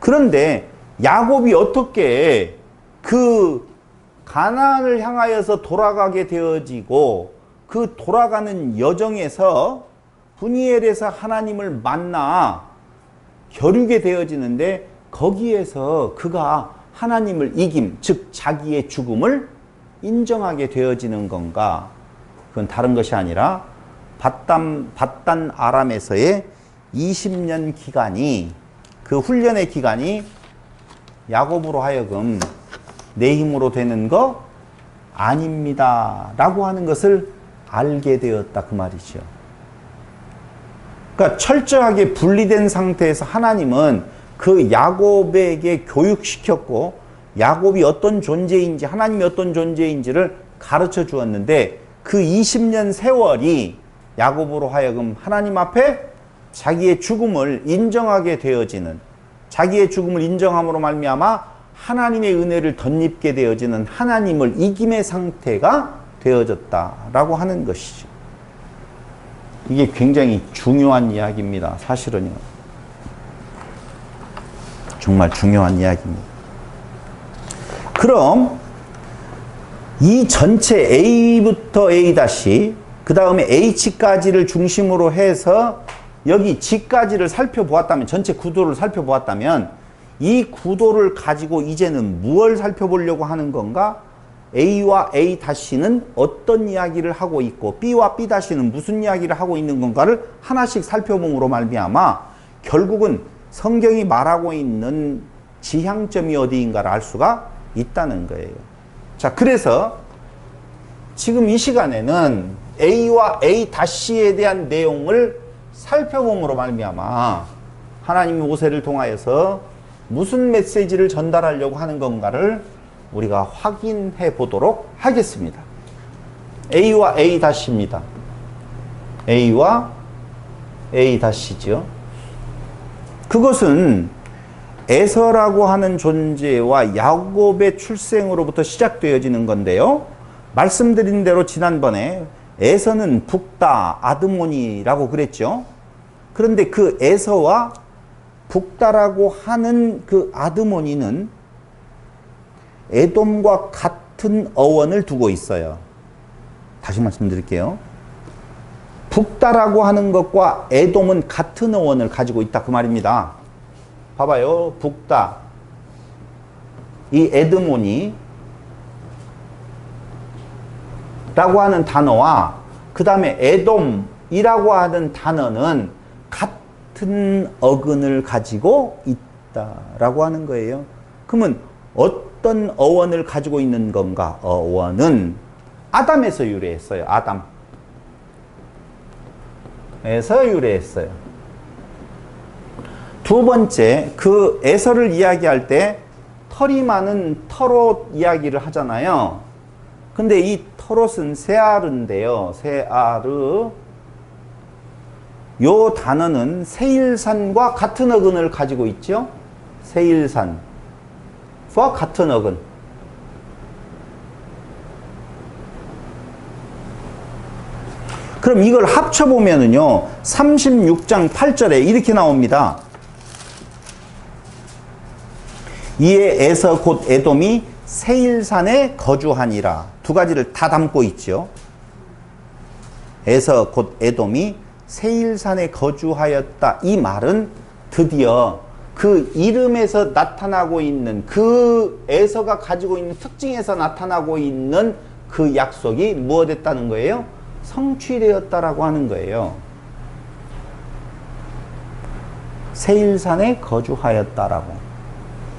그런데 야곱이 어떻게 그 가나안을 향하여서 돌아가게 되어지고 그 돌아가는 여정에서 브니엘에서 하나님을 만나 겨루게 되어지는데 거기에서 그가 하나님을 이김, 즉 자기의 죽음을 인정하게 되어지는 건가? 그건 다른 것이 아니라 밧단 아람에서의 20년 기간이, 그 훈련의 기간이 야곱으로 하여금 내 힘으로 되는 거 아닙니다 라고 하는 것을 알게 되었다, 그 말이죠. 그러니까 철저하게 분리된 상태에서 하나님은 그 야곱에게 교육시켰고 야곱이 어떤 존재인지, 하나님이 어떤 존재인지를 가르쳐 주었는데 그 20년 세월이 야곱으로 하여금 하나님 앞에 자기의 죽음을 인정하게 되어지는, 자기의 죽음을 인정함으로 말미암아 하나님의 은혜를 덧입게 되어지는 하나님을 이김의 상태가 되어졌다라고 하는 것이죠. 이게 굉장히 중요한 이야기입니다. 사실은요. 정말 중요한 이야기입니다. 그럼 이 전체 A부터 A', 그 다음에 H까지를 중심으로 해서 여기 G까지를 살펴보았다면, 전체 구도를 살펴보았다면 이 구도를 가지고 이제는 무엇을 살펴보려고 하는 건가? A와 A-는 어떤 이야기를 하고 있고 B와 B-는 무슨 이야기를 하고 있는 건가를 하나씩 살펴봄으로 말미암아 결국은 성경이 말하고 있는 지향점이 어디인가를 알 수가 있다는 거예요. 자, 그래서 지금 이 시간에는 A와 A-에 대한 내용을 살펴봄으로 말미암아 하나님의 모세를 통하여서 무슨 메시지를 전달하려고 하는 건가를 우리가 확인해 보도록 하겠습니다. A와 A-입니다. A와 A-죠. 그것은 에서라고 하는 존재와 야곱의 출생으로부터 시작되어지는 건데요. 말씀드린 대로 지난번에 에서는 북다, 아드모니라고 그랬죠. 그런데 그 에서와 북다라고 하는 그 아드모니는 에돔과 같은 어원을 두고 있어요. 다시 말씀드릴게요. 북다라고 하는 것과 에돔은 같은 어원을 가지고 있다 그 말입니다. 봐봐요. 북다, 이 에드모니 라고 하는 단어와 그 다음에 에돔이라고 하는 단어는 같은 어근을 가지고 있다라고 하는 거예요. 그러면 어떤 어원을 가지고 있는 건가? 어원은 아담에서 유래했어요. 아담에서 유래했어요. 두 번째, 그 에서를 이야기할 때 털이 많은 터롯 이야기를 하잖아요. 근데 이 터롯은 세아르인데요. 세아르. 요 단어는 세일산과 같은 어근을 가지고 있죠. 세일산과 같은 어근. 그럼 이걸 합쳐보면은요, 36장 8절에 이렇게 나옵니다. 이에 에서 곧 에돔이 세일산에 거주하니라. 두 가지를 다 담고 있죠. 에서 곧 에돔이 세일산에 거주하였다. 이 말은 드디어 그 이름에서 나타나고 있는 그 에서가 가지고 있는 특징에서 나타나고 있는 그 약속이 무엇됐다는 거예요? 성취되었다라고 하는 거예요. 세일산에 거주하였다라고.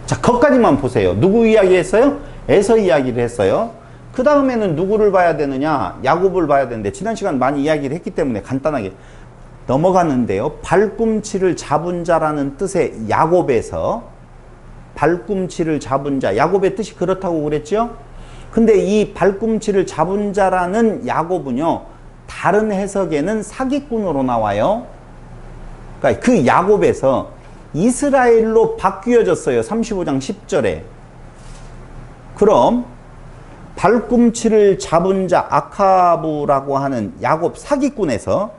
자, 거기까지만 보세요. 누구 이야기했어요? 에서 이야기를 했어요. 그 다음에는 누구를 봐야 되느냐? 야곱을 봐야 되는데 지난 시간 많이 이야기를 했기 때문에 간단하게 넘어가는데요. 발꿈치를 잡은 자라는 뜻의 야곱에서 발꿈치를 잡은 자, 야곱의 뜻이 그렇다고 그랬죠? 근데 이 발꿈치를 잡은 자라는 야곱은요, 다른 해석에는 사기꾼으로 나와요. 그러니까 그 야곱에서 이스라엘로 바뀌어졌어요. 35장 10절에. 그럼 발꿈치를 잡은 자 아카브라고 하는 야곱 사기꾼에서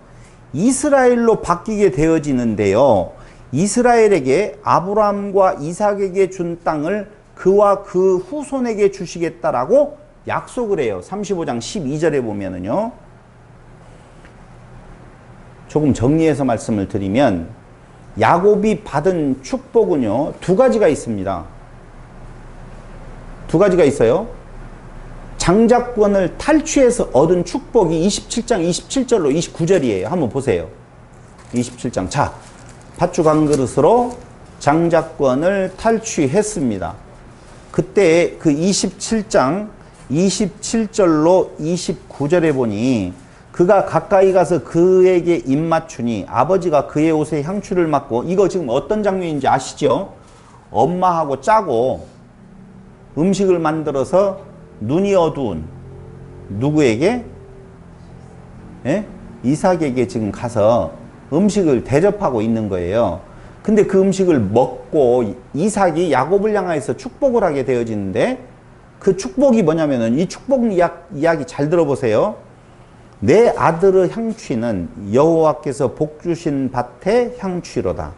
이스라엘로 바뀌게 되어지는데요. 이스라엘에게 아브라함과 이삭에게 준 땅을 그와 그 후손에게 주시겠다라고 약속을 해요. 35장 12절에 보면은요. 조금 정리해서 말씀을 드리면 야곱이 받은 축복은요, 두 가지가 있습니다. 두 가지가 있어요. 장자권을 탈취해서 얻은 축복이 27장 27절로 29절이에요. 한번 보세요. 27장. 자, 팥죽 한 그릇으로 장자권을 탈취했습니다. 그때 그 27장 27절로 29절에 보니 그가 가까이 가서 그에게 입맞추니 아버지가 그의 옷에 향추를 맡고, 이거 지금 어떤 장면인지 아시죠? 엄마하고 짜고 음식을 만들어서 눈이 어두운 누구에게? 예? 이삭에게 지금 가서 음식을 대접하고 있는 거예요. 근데 그 음식을 먹고 이삭이 야곱을 향해서 축복을 하게 되어지는데, 그 축복이 뭐냐면은, 이 축복 이야기 잘 들어보세요. 내 아들의 향취는 여호와께서 복 주신 밭의 향취로다.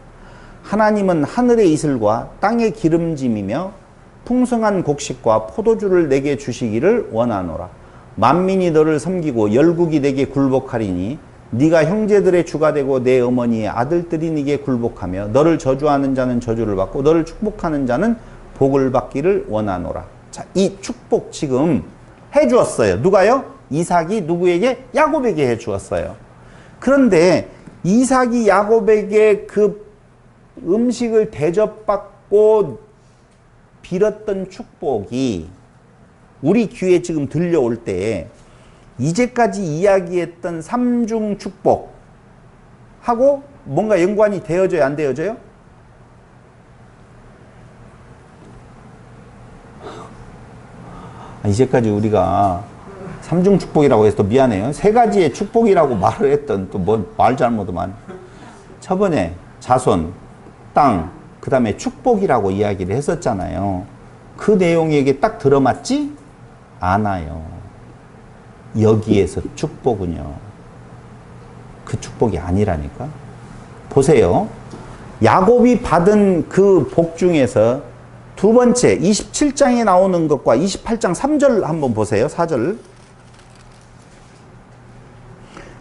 하나님은 하늘의 이슬과 땅의 기름짐이며 풍성한 곡식과 포도주를 내게 주시기를 원하노라. 만민이 너를 섬기고 열국이 내게 굴복하리니 네가 형제들의 주가 되고 내 어머니의 아들들이 네게 굴복하며 너를 저주하는 자는 저주를 받고 너를 축복하는 자는 복을 받기를 원하노라. 자, 이 축복 지금 해 주었어요. 누가요? 이삭이 누구에게? 야곱에게 해 주었어요. 그런데 이삭이 야곱에게 그 음식을 대접받고 빌었던 축복이 우리 귀에 지금 들려올 때 이제까지 이야기했던 삼중 축복하고 뭔가 연관이 되어져요? 안 되어져요? 이제까지 우리가 삼중 축복이라고 해서 또 미안해요. 세 가지의 축복이라고 말을 했던 또 뭐 말 잘못만. 첫 번째 자손, 땅, 그 다음에 축복이라고 이야기를 했었잖아요. 그 내용에게 딱 들어맞지 않아요. 여기에서 축복은요. 그 축복이 아니라니까. 보세요. 야곱이 받은 그 복 중에서 두 번째 27장에 나오는 것과 28장 3절 한번 보세요. 4절.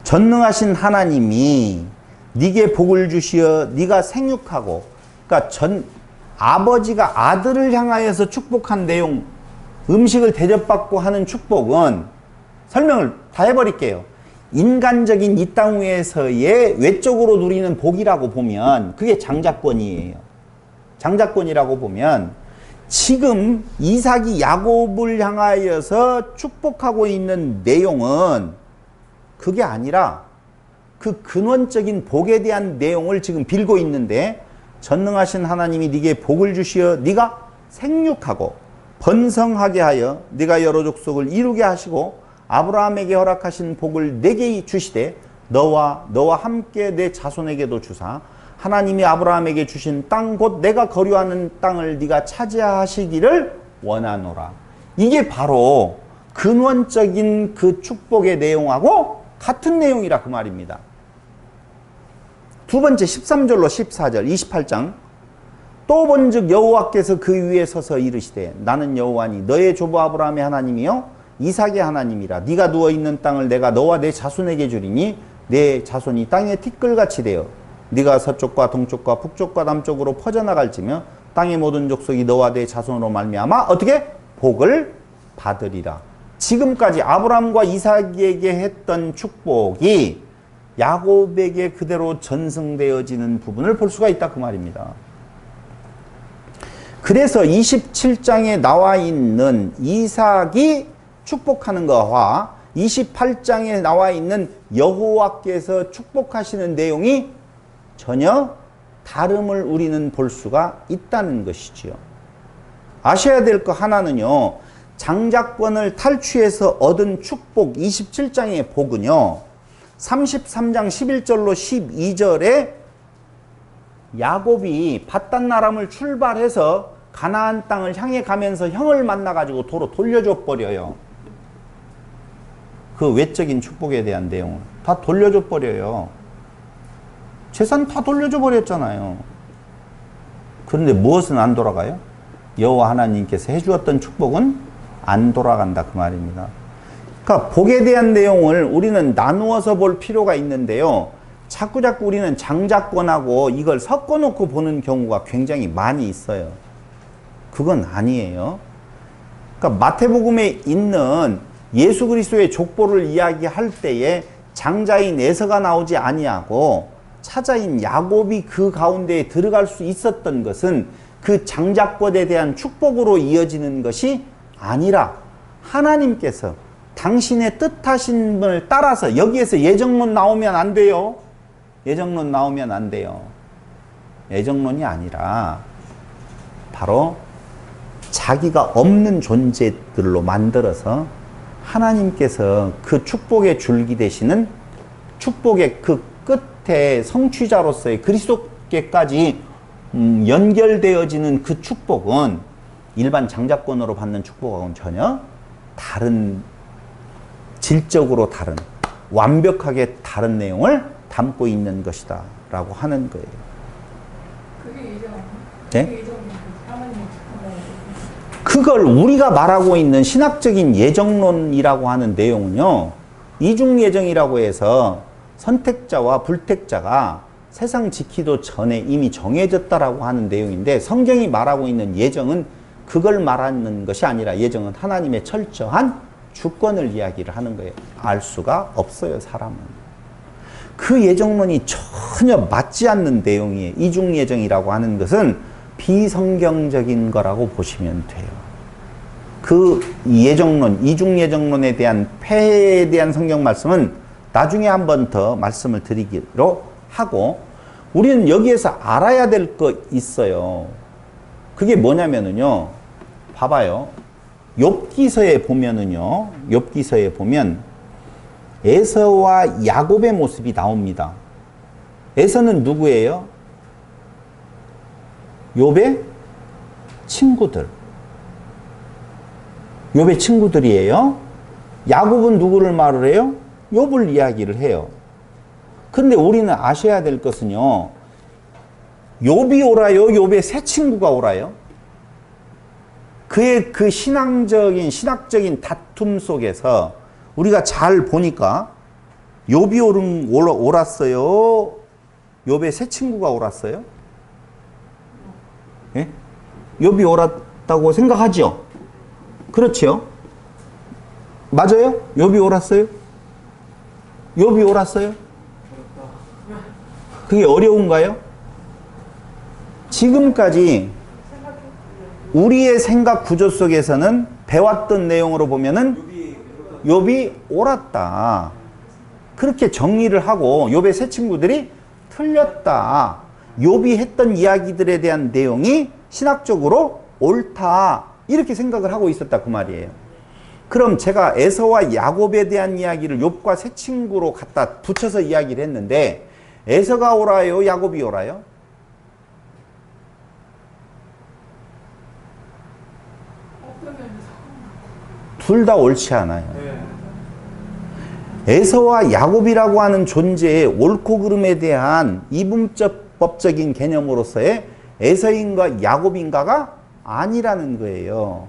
전능하신 하나님이 네게 복을 주시어 네가 생육하고, 그러니까 아버지가 아들을 향하여서 축복한 내용, 음식을 대접받고 하는 축복은 설명을 다 해버릴게요. 인간적인 이 땅 위에서의 외적으로 누리는 복이라고 보면 그게 장자권이에요. 장자권이라고 보면 지금 이삭이 야곱을 향하여서 축복하고 있는 내용은 그게 아니라 그 근원적인 복에 대한 내용을 지금 빌고 있는데, 전능하신 하나님이 네게 복을 주시어 네가 생육하고 번성하게 하여 네가 여러 족속을 이루게 하시고 아브라함에게 허락하신 복을 내게 주시되 너와 함께 내 자손에게도 주사 하나님이 아브라함에게 주신 땅 곧 내가 거류하는 땅을 네가 차지하시기를 원하노라. 이게 바로 근원적인 그 축복의 내용하고 같은 내용이라 그 말입니다. 두 번째 13절로 14절 28장. 또 본즉 여호와께서 그 위에 서서 이르시되 나는 여호와니 너의 조부 아브라함의 하나님이요 이삭의 하나님이라. 네가 누워있는 땅을 내가 너와 내 자손에게 주리니 내 자손이 땅의 티끌같이 되어 네가 서쪽과 동쪽과 북쪽과 남쪽으로 퍼져나갈지며 땅의 모든 족속이 너와 내 자손으로 말미암아 어떻게? 복을 받으리라. 지금까지 아브라함과 이삭에게 했던 축복이 야곱에게 그대로 전승되어지는 부분을 볼 수가 있다 그 말입니다. 그래서 27장에 나와 있는 이삭이 축복하는 것과 28장에 나와 있는 여호와께서 축복하시는 내용이 전혀 다름을 우리는 볼 수가 있다는 것이지요. 아셔야 될 거 하나는요, 장자권을 탈취해서 얻은 축복 27장의 복은요 33장 11절로 12절에 야곱이 밧단나람을 출발해서 가나안 땅을 향해 가면서 형을 만나가지고 도로 돌려줘 버려요. 그 외적인 축복에 대한 내용을 다 돌려줘 버려요. 재산 다 돌려줘 버렸잖아요. 그런데 무엇은 안 돌아가요? 여호와 하나님께서 해주었던 축복은 안 돌아간다 그 말입니다. 그러니까 복에 대한 내용을 우리는 나누어서 볼 필요가 있는데요, 자꾸 우리는 장자권하고 이걸 섞어놓고 보는 경우가 굉장히 많이 있어요. 그건 아니에요. 그러니까 마태복음에 있는 예수 그리스도의 족보를 이야기할 때에 장자인 에서가 나오지 아니하고 차자인 야곱이 그 가운데에 들어갈 수 있었던 것은 그 장자권에 대한 축복으로 이어지는 것이 아니라 하나님께서 당신의 뜻하신 분을 따라서, 여기에서 예정론 나오면 안 돼요. 예정론 나오면 안 돼요. 예정론이 아니라 바로 자기가 없는 존재들로 만들어서 하나님께서 그 축복의 줄기 되시는 축복의 그 끝에 성취자로서의 그리스도께까지 연결되어지는 그 축복은 일반 장자권으로 받는 축복하고는 전혀 다른, 질적으로 다른, 완벽하게 다른 내용을 담고 있는 것이다 라고 하는 거예요. 그게 예정 아니에요? 네? 그게 예정이에요. 하나님 그걸 우리가 말하고 있는 신학적인 예정론이라고 하는 내용은요, 이중예정이라고 해서 선택자와 불택자가 세상 지키도 전에 이미 정해졌다라고 하는 내용인데 성경이 말하고 있는 예정은 그걸 말하는 것이 아니라 예정은 하나님의 철저한 주권을 이야기를 하는 거예요. 알 수가 없어요, 사람은. 그 예정론이 전혀 맞지 않는 내용이에요. 이중 예정이라고 하는 것은 비성경적인 거라고 보시면 돼요. 그 예정론, 이중 예정론에 대한 폐해에 대한 성경 말씀은 나중에 한 번 더 말씀을 드리기로 하고, 우리는 여기에서 알아야 될 거 있어요. 그게 뭐냐면은요, 봐봐요. 욥기서에 보면은요, 욥기서에 보면 에서와 야곱의 모습이 나옵니다. 에서는 누구예요? 욥의 친구들. 욥의 친구들이에요. 야곱은 누구를 말을 해요? 욥을 이야기를 해요. 그런데 우리는 아셔야 될 것은요, 욥이 오라요? 욥의 새 친구가 오라요? 그의 그 신학적인 다툼 속에서 우리가 잘 보니까 욥이 옳았어요? 욥의 새 친구가 옳았어요? 예? 욥이 옳았다고 생각하죠? 그렇죠? 맞아요? 욥이 옳았어요? 욥이 옳았어요? 그게 어려운가요? 지금까지 우리의 생각 구조 속에서는 배웠던 내용으로 보면은 욥이 옳았다. 그렇게 정리를 하고 욥의 새 친구들이 틀렸다. 욥이 했던 이야기들에 대한 내용이 신학적으로 옳다. 이렇게 생각을 하고 있었다 그 말이에요. 그럼 제가 에서와 야곱에 대한 이야기를 욥과 새 친구로 갖다 붙여서 이야기를 했는데 에서가 옳아요? 야곱이 옳아요? 둘 다 옳지 않아요. 에서와 야곱이라고 하는 존재의 옳고 그름에 대한 이분법적인 개념으로서의 에서인가 야곱인가가 아니라는 거예요.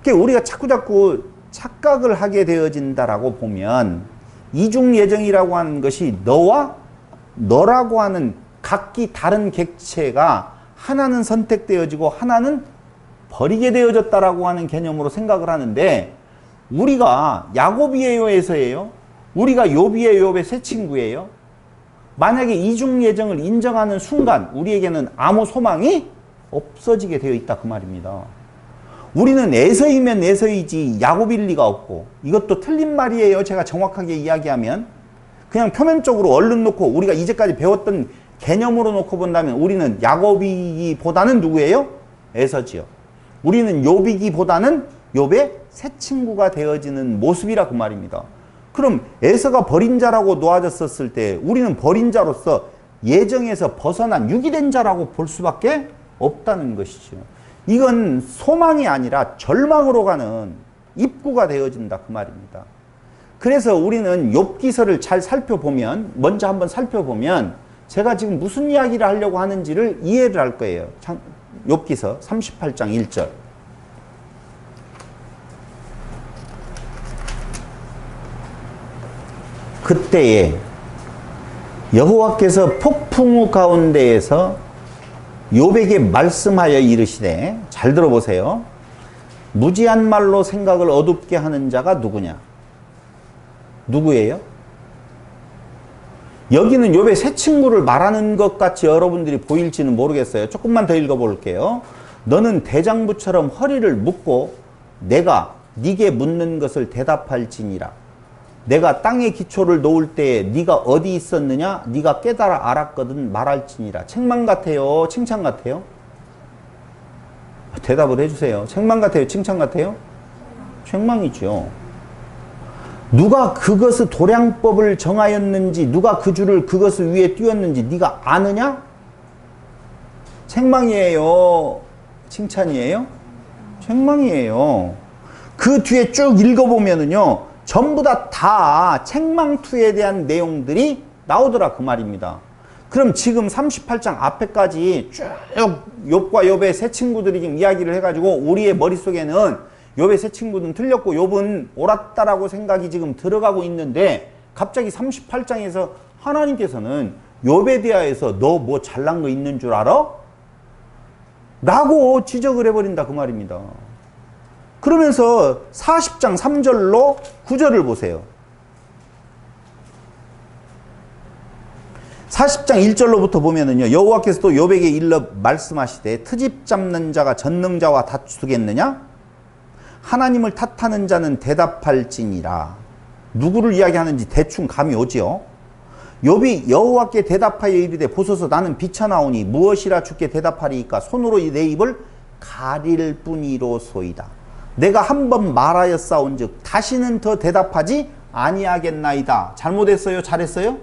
그러니까 우리가 자꾸 착각을 하게 되어진다라고 보면 이중 예정이라고 하는 것이 너와 너라고 하는 각기 다른 객체가 하나는 선택되어지고 하나는 버리게 되어졌다라고 하는 개념으로 생각을 하는데, 우리가 야곱이에요, 에서예요? 우리가 욥이에요, 욥의 새 친구예요? 만약에 이중 예정을 인정하는 순간 우리에게는 아무 소망이 없어지게 되어 있다 그 말입니다. 우리는 에서이면 에서이지 야곱일 리가 없고, 이것도 틀린 말이에요. 제가 정확하게 이야기하면 그냥 표면적으로 얼른 놓고 우리가 이제까지 배웠던 개념으로 놓고 본다면 우리는 야곱이기보다는 누구예요? 에서지요. 우리는 욥이기보다는 욥의 새 친구가 되어지는 모습이라 그 말입니다. 그럼 에서가 버린 자라고 놓아졌었을 때 우리는 버린 자로서 예정에서 벗어난 유기된 자라고 볼 수밖에 없다는 것이죠. 이건 소망이 아니라 절망으로 가는 입구가 되어진다 그 말입니다. 그래서 우리는 욥기서를 잘 살펴보면, 먼저 한번 살펴보면 제가 지금 무슨 이야기를 하려고 하는지를 이해를 할 거예요. 욥기서 38장 1절. 그때에 여호와께서 폭풍우 가운데에서 욥에게 말씀하여 이르시되, 잘 들어보세요. 무지한 말로 생각을 어둡게 하는 자가 누구냐? 누구예요? 여기는 욥의 새 친구를 말하는 것 같이 여러분들이 보일지는 모르겠어요. 조금만 더 읽어볼게요. 너는 대장부처럼 허리를 묶고 내가 네게 묻는 것을 대답할지니라. 내가 땅에 기초를 놓을 때에 네가 어디 있었느냐? 네가 깨달아 알았거든 말할지니라. 책망 같아요? 칭찬 같아요? 대답을 해주세요. 책망 같아요? 칭찬 같아요? 책망이죠. 누가 그것의 도량법을 정하였는지, 누가 그 줄을 그것을 위에 띄웠는지 네가 아느냐? 책망이에요? 칭찬이에요? 책망이에요. 그 뒤에 쭉 읽어보면은요, 전부 다 책망투에 대한 내용들이 나오더라 그 말입니다. 그럼 지금 38장 앞에까지 쭉 욥과 욥의 새 친구들이 지금 이야기를 해가지고 우리의 머릿속에는 욥의 새 친구는 틀렸고 욥은 옳았다라고 생각이 지금 들어가고 있는데, 갑자기 38장에서 하나님께서는 욥에 대하여서 너 뭐 잘난 거 있는 줄 알아? 라고 지적을 해버린다 그 말입니다. 그러면서 40장 3절로 9절을 보세요. 40장 1절로부터 보면은요, 여호와께서 또 욥에게 일러 말씀하시되 트집 잡는 자가 전능자와 다투겠느냐? 하나님을 탓하는 자는 대답할지니라. 누구를 이야기하는지 대충 감이 오지요. 욥이 여호와께 대답하여 이르되 보소서 나는 비천하오니 무엇이라 주께 대답하리이까 손으로 내 입을 가릴 뿐이로소이다. 내가 한 번 말하였사온즉 다시는 더 대답하지 아니하겠나이다. 잘못했어요? 잘했어요?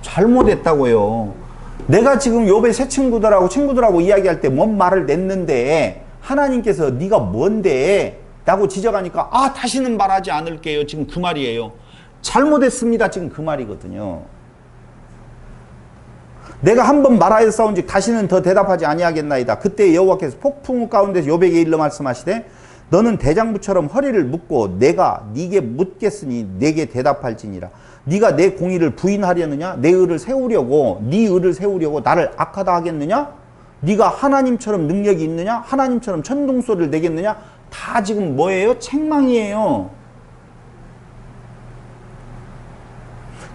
잘못했다고요. 내가 지금 욥의 새 친구들하고 이야기할 때 뭔 말을 냈는데 하나님께서 네가 뭔데? 라고 지적하니까 아 다시는 말하지 않을게요. 지금 그 말이에요. 잘못했습니다. 지금 그 말이거든요. 내가 한 번 말하였사온즉 다시는 더 대답하지 아니하겠나이다. 그때 여호와께서 폭풍 가운데서 욥에게 일러 말씀하시되 너는 대장부처럼 허리를 묶고 내가 네게 묻겠으니 내게 대답할지니라. 네가 내 공의를 부인하려느냐? 내 의를 세우려고 네 의를 세우려고 나를 악하다 하겠느냐? 네가 하나님처럼 능력이 있느냐? 하나님처럼 천둥소리를 내겠느냐? 다 지금 뭐예요? 책망이에요.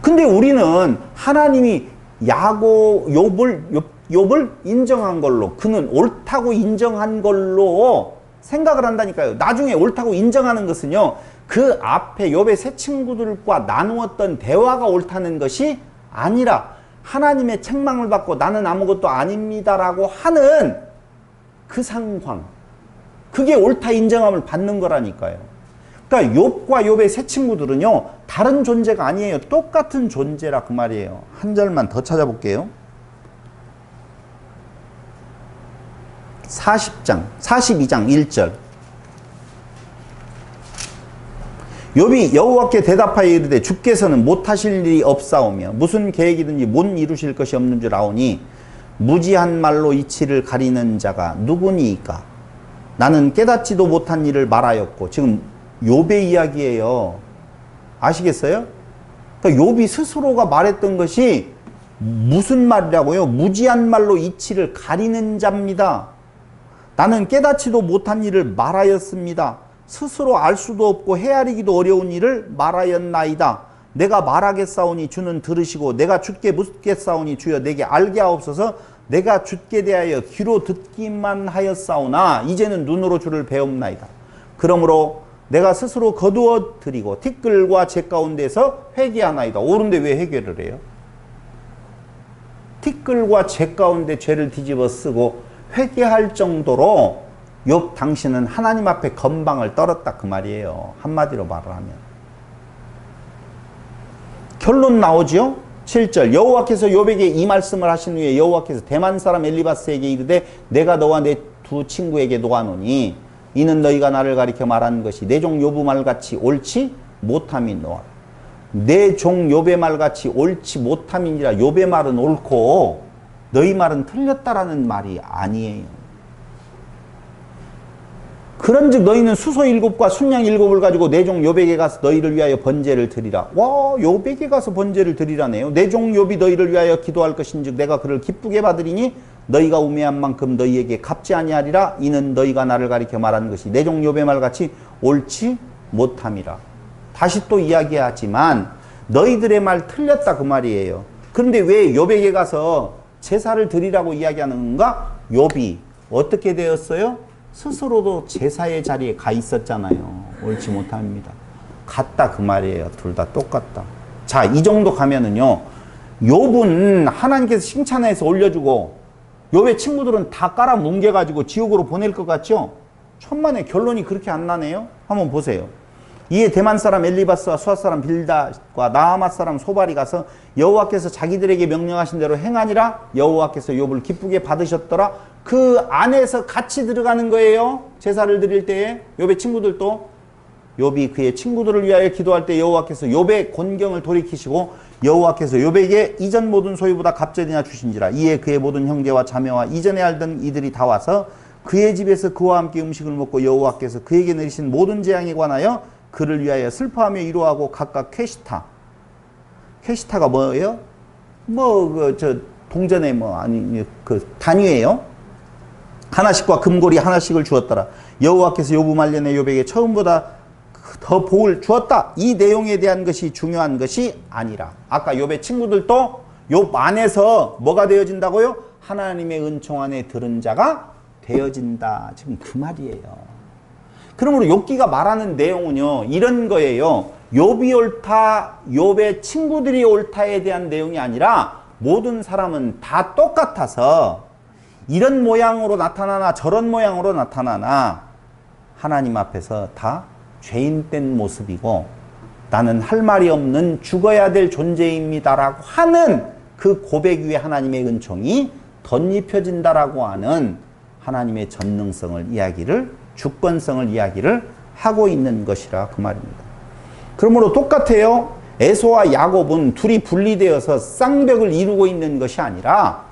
근데 우리는 하나님이 욥을 인정한 걸로, 그는 옳다고 인정한 걸로 생각을 한다니까요. 나중에 옳다고 인정하는 것은요, 그 앞에 욥의 새 친구들과 나누었던 대화가 옳다는 것이 아니라 하나님의 책망을 받고 나는 아무것도 아닙니다라고 하는 그 상황, 그게 옳다 인정함을 받는 거라니까요. 그러니까 욥과 욥의 새 친구들은요, 다른 존재가 아니에요. 똑같은 존재라 그 말이에요. 한 절만 더 찾아볼게요. 42장 1절. 욥이 여호와께 대답하여 이르되 주께서는 못하실 일이 없사오며 무슨 계획이든지 못 이루실 것이 없는 줄 아오니 무지한 말로 이치를 가리는 자가 누구니이까? 나는 깨닫지도 못한 일을 말하였고, 지금 욥의 이야기예요. 아시겠어요? 그러니까 욥이 스스로가 말했던 것이 무슨 말이라고요? 무지한 말로 이치를 가리는 자입니다. 나는 깨닫지도 못한 일을 말하였습니다. 스스로 알 수도 없고 헤아리기도 어려운 일을 말하였나이다. 내가 말하겠사오니 주는 들으시고 내가 주께 묻겠사오니 주여 내게 알게 하옵소서. 내가 주께 대하여 귀로 듣기만 하였사오나 이제는 눈으로 주를 배웁나이다. 그러므로 내가 스스로 거두어 드리고 티끌과 재 가운데서 회개하나이다. 옳은데 왜 회개를 해요? 티끌과 재 가운데 죄를 뒤집어 쓰고 회개할 정도로 욥 당신은 하나님 앞에 건방을 떨었다 그 말이에요. 한마디로 말을 하면. 결론 나오죠? 7절 여호와께서 욥에게 이 말씀을 하신 후에 여호와께서 대만 사람 엘리바스에게 이르되 내가 너와 내 두 친구에게 노하노니 이는 너희가 나를 가리켜 말하는 것이 내 종 욥의 말같이 옳지 못함이 노하라. 내 종 욥의 말같이 옳지 못함이니라. 욥의 말은 옳고 너희 말은 틀렸다라는 말이 아니에요. 그런즉 너희는 수소 7과 순양 7을 가지고 내 종 욥에게 가서 너희를 위하여 번제를 드리라. 와, 욥에게 가서 번제를 드리라네요. 내 종 욥이 너희를 위하여 기도할 것인즉 내가 그를 기쁘게 받으리니 너희가 우매한 만큼 너희에게 갚지 아니하리라. 이는 너희가 나를 가리켜 말하는 것이 내 종 욥의 말같이 옳지 못함이라. 다시 또 이야기하지만 너희들의 말 틀렸다 그 말이에요. 그런데 왜 욥에게 가서 제사를 드리라고 이야기하는가? 욥이 어떻게 되었어요? 스스로도 제사의 자리에 가 있었잖아요. 옳지 못합니다. 같다 그 말이에요. 둘 다 똑같다. 자, 이 정도 가면은요, 욥은 하나님께서 칭찬해서 올려주고 욥의 친구들은 다 깔아 뭉개가지고 지옥으로 보낼 것 같죠? 천만에 결론이 그렇게 안 나네요. 한번 보세요. 이에 대만 사람 엘리바스와 수아 사람 빌닷과 나아맛 사람 소발이 가서 여호와께서 자기들에게 명령하신 대로 행하니라. 여호와께서 욥을 기쁘게 받으셨더라. 그 안에서 같이 들어가는 거예요. 제사를 드릴 때에 욥의 친구들도. 욥이 그의 친구들을 위하여 기도할 때 여호와께서 욥의 곤경을 돌이키시고 여호와께서 욥에게 이전 모든 소유보다 갑절이나 주신지라. 이에 그의 모든 형제와 자매와 이전에 알던 이들이 다 와서 그의 집에서 그와 함께 음식을 먹고 여호와께서 그에게 내리신 모든 재앙에 관하여 그를 위하여 슬퍼하며 위로하고 각각 퀘시타. 퀘시타가 뭐예요? 동전의 단위예요. 하나씩과 금고리 하나씩을 주었더라. 여호와께서 욥을 말려내 욥에게 처음보다 더 복을 주었다. 이 내용에 대한 것이 중요한 것이 아니라. 아까 욥의 친구들도 욥 안에서 뭐가 되어진다고요? 하나님의 은총 안에 들은 자가 되어진다. 지금 그 말이에요. 그러므로 욥기가 말하는 내용은요, 이런 거예요. 욥이 옳다, 욥의 친구들이 옳다에 대한 내용이 아니라 모든 사람은 다 똑같아서 이런 모양으로 나타나나 저런 모양으로 나타나나 하나님 앞에서 다 죄인된 모습이고 나는 할 말이 없는 죽어야 될 존재입니다라고 하는 그 고백 위에 하나님의 은총이 덧입혀진다라고 하는 하나님의 전능성을 주권성을 이야기를 하고 있는 것이라 그 말입니다. 그러므로 똑같아요. 에서와 야곱은 둘이 분리되어서 쌍벽을 이루고 있는 것이 아니라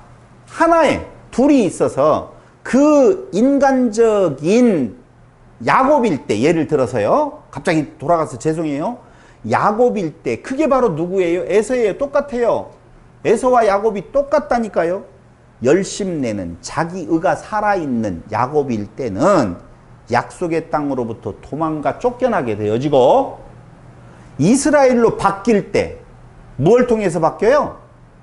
하나의 둘이 있어서 그 인간적인 야곱일 때, 예를 들어서요, 갑자기 돌아가서 죄송해요. 야곱일 때 그게 바로 누구예요? 에서예요. 똑같아요. 에서와 야곱이 똑같다니까요. 열심내는 자기 의가 살아있는 야곱일 때는 약속의 땅으로부터 도망가 쫓겨나게 되어지고, 이스라엘로 바뀔 때 뭘 통해서 바뀌어요?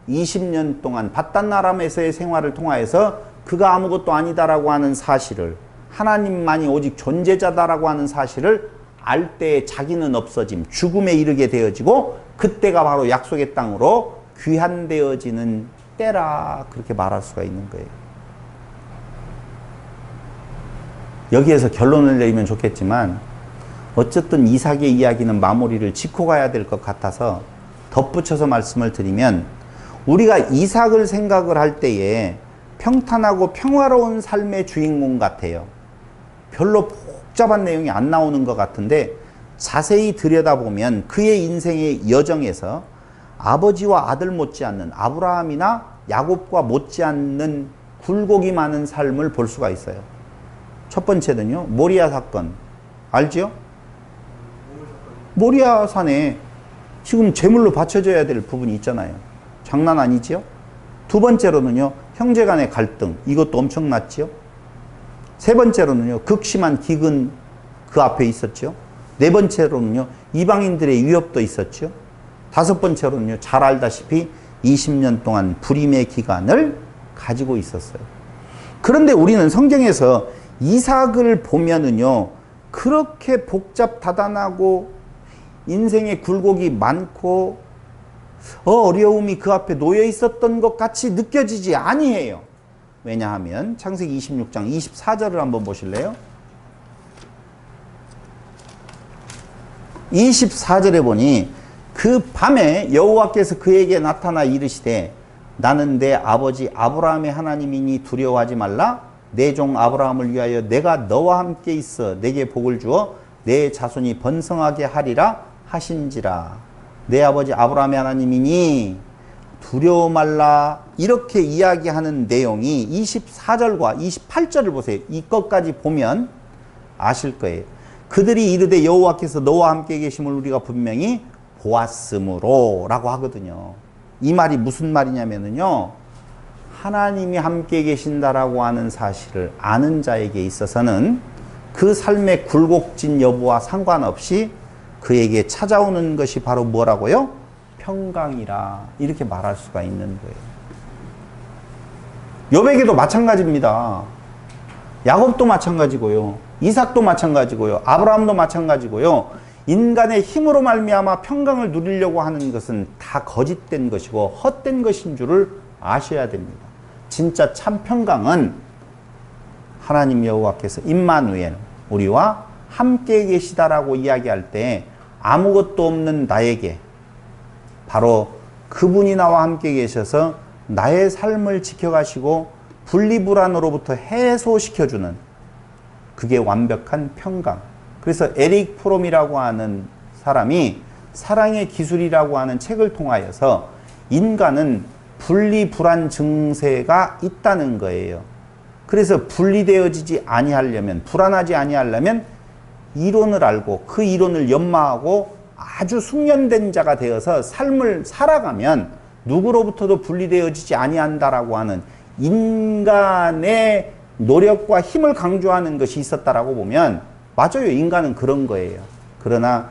20년 동안 바단 아람에서의 생활을 통하여서 그가 아무것도 아니다라고 하는 사실을, 하나님만이 오직 존재자다라고 하는 사실을 알 때에 자기는 없어짐, 죽음에 이르게 되어지고, 그때가 바로 약속의 땅으로 귀환되어지는 때라, 그렇게 말할 수가 있는 거예요. 여기에서 결론을 내리면 좋겠지만 어쨌든 이삭의 이야기는 마무리를 짓고 가야 될 것 같아서 덧붙여서 말씀을 드리면, 우리가 이삭을 생각을 할 때에 평탄하고 평화로운 삶의 주인공 같아요. 별로 복잡한 내용이 안 나오는 것 같은데 자세히 들여다보면 그의 인생의 여정에서 아버지와 아들 못지않는, 아브라함이나 야곱과 못지않는 굴곡이 많은 삶을 볼 수가 있어요. 첫 번째는요, 모리아 사건 알죠? 모리아 산에 지금 제물로 바쳐져야 될 부분이 있잖아요. 장난 아니지요? 두 번째로는요, 형제 간의 갈등, 이것도 엄청났죠? 세 번째로는요, 극심한 기근 그 앞에 있었죠? 네 번째로는요, 이방인들의 위협도 있었죠? 다섯 번째로는요, 잘 알다시피 20년 동안 불임의 기간을 가지고 있었어요. 그런데 우리는 성경에서 이삭을 보면은요, 그렇게 복잡다단하고 인생의 굴곡이 많고 어려움이 그 앞에 놓여 있었던 것 같이 느껴지지 아니해요. 왜냐하면 창세기 26장 24절을 한번 보실래요? 24절에 보니 그 밤에 여호와께서 그에게 나타나 이르시되 나는 내 아버지 아브라함의 하나님이니 두려워하지 말라. 내 종 아브라함을 위하여 내가 너와 함께 있어 내게 복을 주어 내 자손이 번성하게 하리라 하신지라. 내 아버지 아브라함의 하나님이니 두려워 말라. 이렇게 이야기하는 내용이 24절과 28절을 보세요. 이것까지 보면 아실 거예요. 그들이 이르되 여호와께서 너와 함께 계심을 우리가 분명히 보았으므로 라고 하거든요. 이 말이 무슨 말이냐면요, 하나님이 함께 계신다라고 하는 사실을 아는 자에게 있어서는 그 삶의 굴곡진 여부와 상관없이 그에게 찾아오는 것이 바로 뭐라고요? 평강이라, 이렇게 말할 수가 있는 거예요. 욥에게도 마찬가지입니다. 야곱도 마찬가지고요, 이삭도 마찬가지고요, 아브라함도 마찬가지고요. 인간의 힘으로 말미암아 평강을 누리려고 하는 것은 다 거짓된 것이고 헛된 것인 줄을 아셔야 됩니다. 진짜 참 평강은 하나님 여호와께서 임마누엘, 우리와 함께 계시다라고 이야기할 때 아무것도 없는 나에게 바로 그분이 나와 함께 계셔서 나의 삶을 지켜가시고 분리불안으로부터 해소시켜주는, 그게 완벽한 평강. 그래서 에릭 프롬이라고 하는 사람이 사랑의 기술이라고 하는 책을 통하여서 인간은 분리불안 증세가 있다는 거예요. 그래서 분리되어지지 아니하려면, 불안하지 아니하려면 이론을 알고 그 이론을 연마하고 아주 숙련된 자가 되어서 삶을 살아가면 누구로부터도 분리되어지지 아니한다라고 하는 인간의 노력과 힘을 강조하는 것이 있었다라고 보면 맞아요. 인간은 그런 거예요. 그러나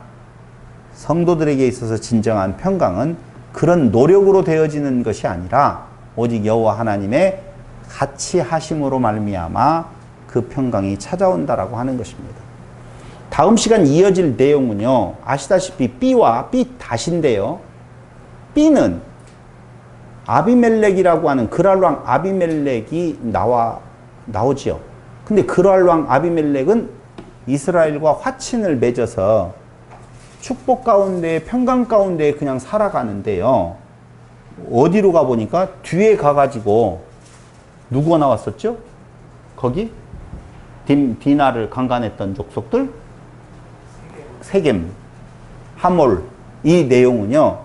성도들에게 있어서 진정한 평강은 그런 노력으로 되어지는 것이 아니라 오직 여호와 하나님의 같이 하심으로 말미암아 그 평강이 찾아온다라고 하는 것입니다. 다음 시간 이어질 내용은요. 아시다시피 B와 B 다시인데요. B는 아비멜렉이라고 하는 그랄왕 아비멜렉이 나오지요. 근데 그랄왕 아비멜렉은 이스라엘과 화친을 맺어서 축복 가운데 평강 가운데 그냥 살아가는데요. 어디로 가보니까 뒤에 가가지고 누구가 나왔었죠? 거기 디나를 강간했던 족속들 세겜, 하몰 이 내용은요.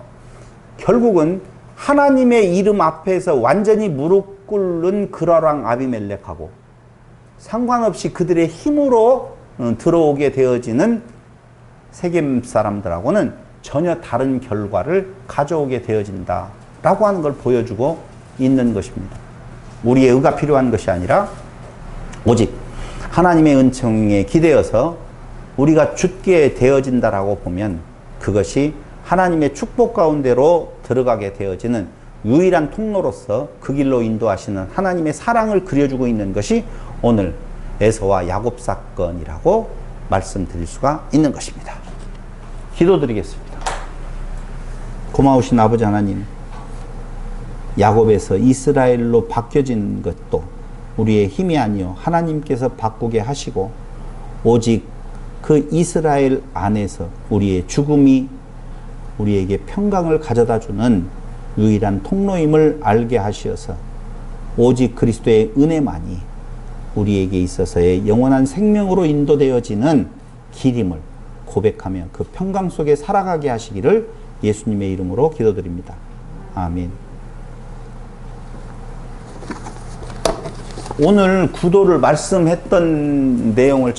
결국은 하나님의 이름 앞에서 완전히 무릎 꿇는 그랄왕 아비멜렉하고 상관없이 그들의 힘으로 들어오게 되어지는 세겜 사람들하고는 전혀 다른 결과를 가져오게 되어진다라고 하는 걸 보여주고 있는 것입니다. 우리의 의가 필요한 것이 아니라 오직 하나님의 은총에 기대어서 우리가 죽게 되어진다라고 보면 그것이 하나님의 축복 가운데로 들어가게 되어지는 유일한 통로로서 그 길로 인도하시는 하나님의 사랑을 그려주고 있는 것이 오늘 에서와 야곱 사건이라고 말씀드릴 수가 있는 것입니다. 기도드리겠습니다. 고마우신 아버지 하나님, 야곱에서 이스라엘로 바뀌어진 것도 우리의 힘이 아니요 하나님께서 바꾸게 하시고 오직 그 이스라엘 안에서 우리의 죽음이 우리에게 평강을 가져다 주는 유일한 통로임을 알게 하시어서 오직 그리스도의 은혜만이 우리에게 있어서의 영원한 생명으로 인도되어지는 길임을 고백하며 그 평강 속에 살아가게 하시기를 예수님의 이름으로 기도드립니다. 아멘. 오늘 구도를 말씀했던 내용을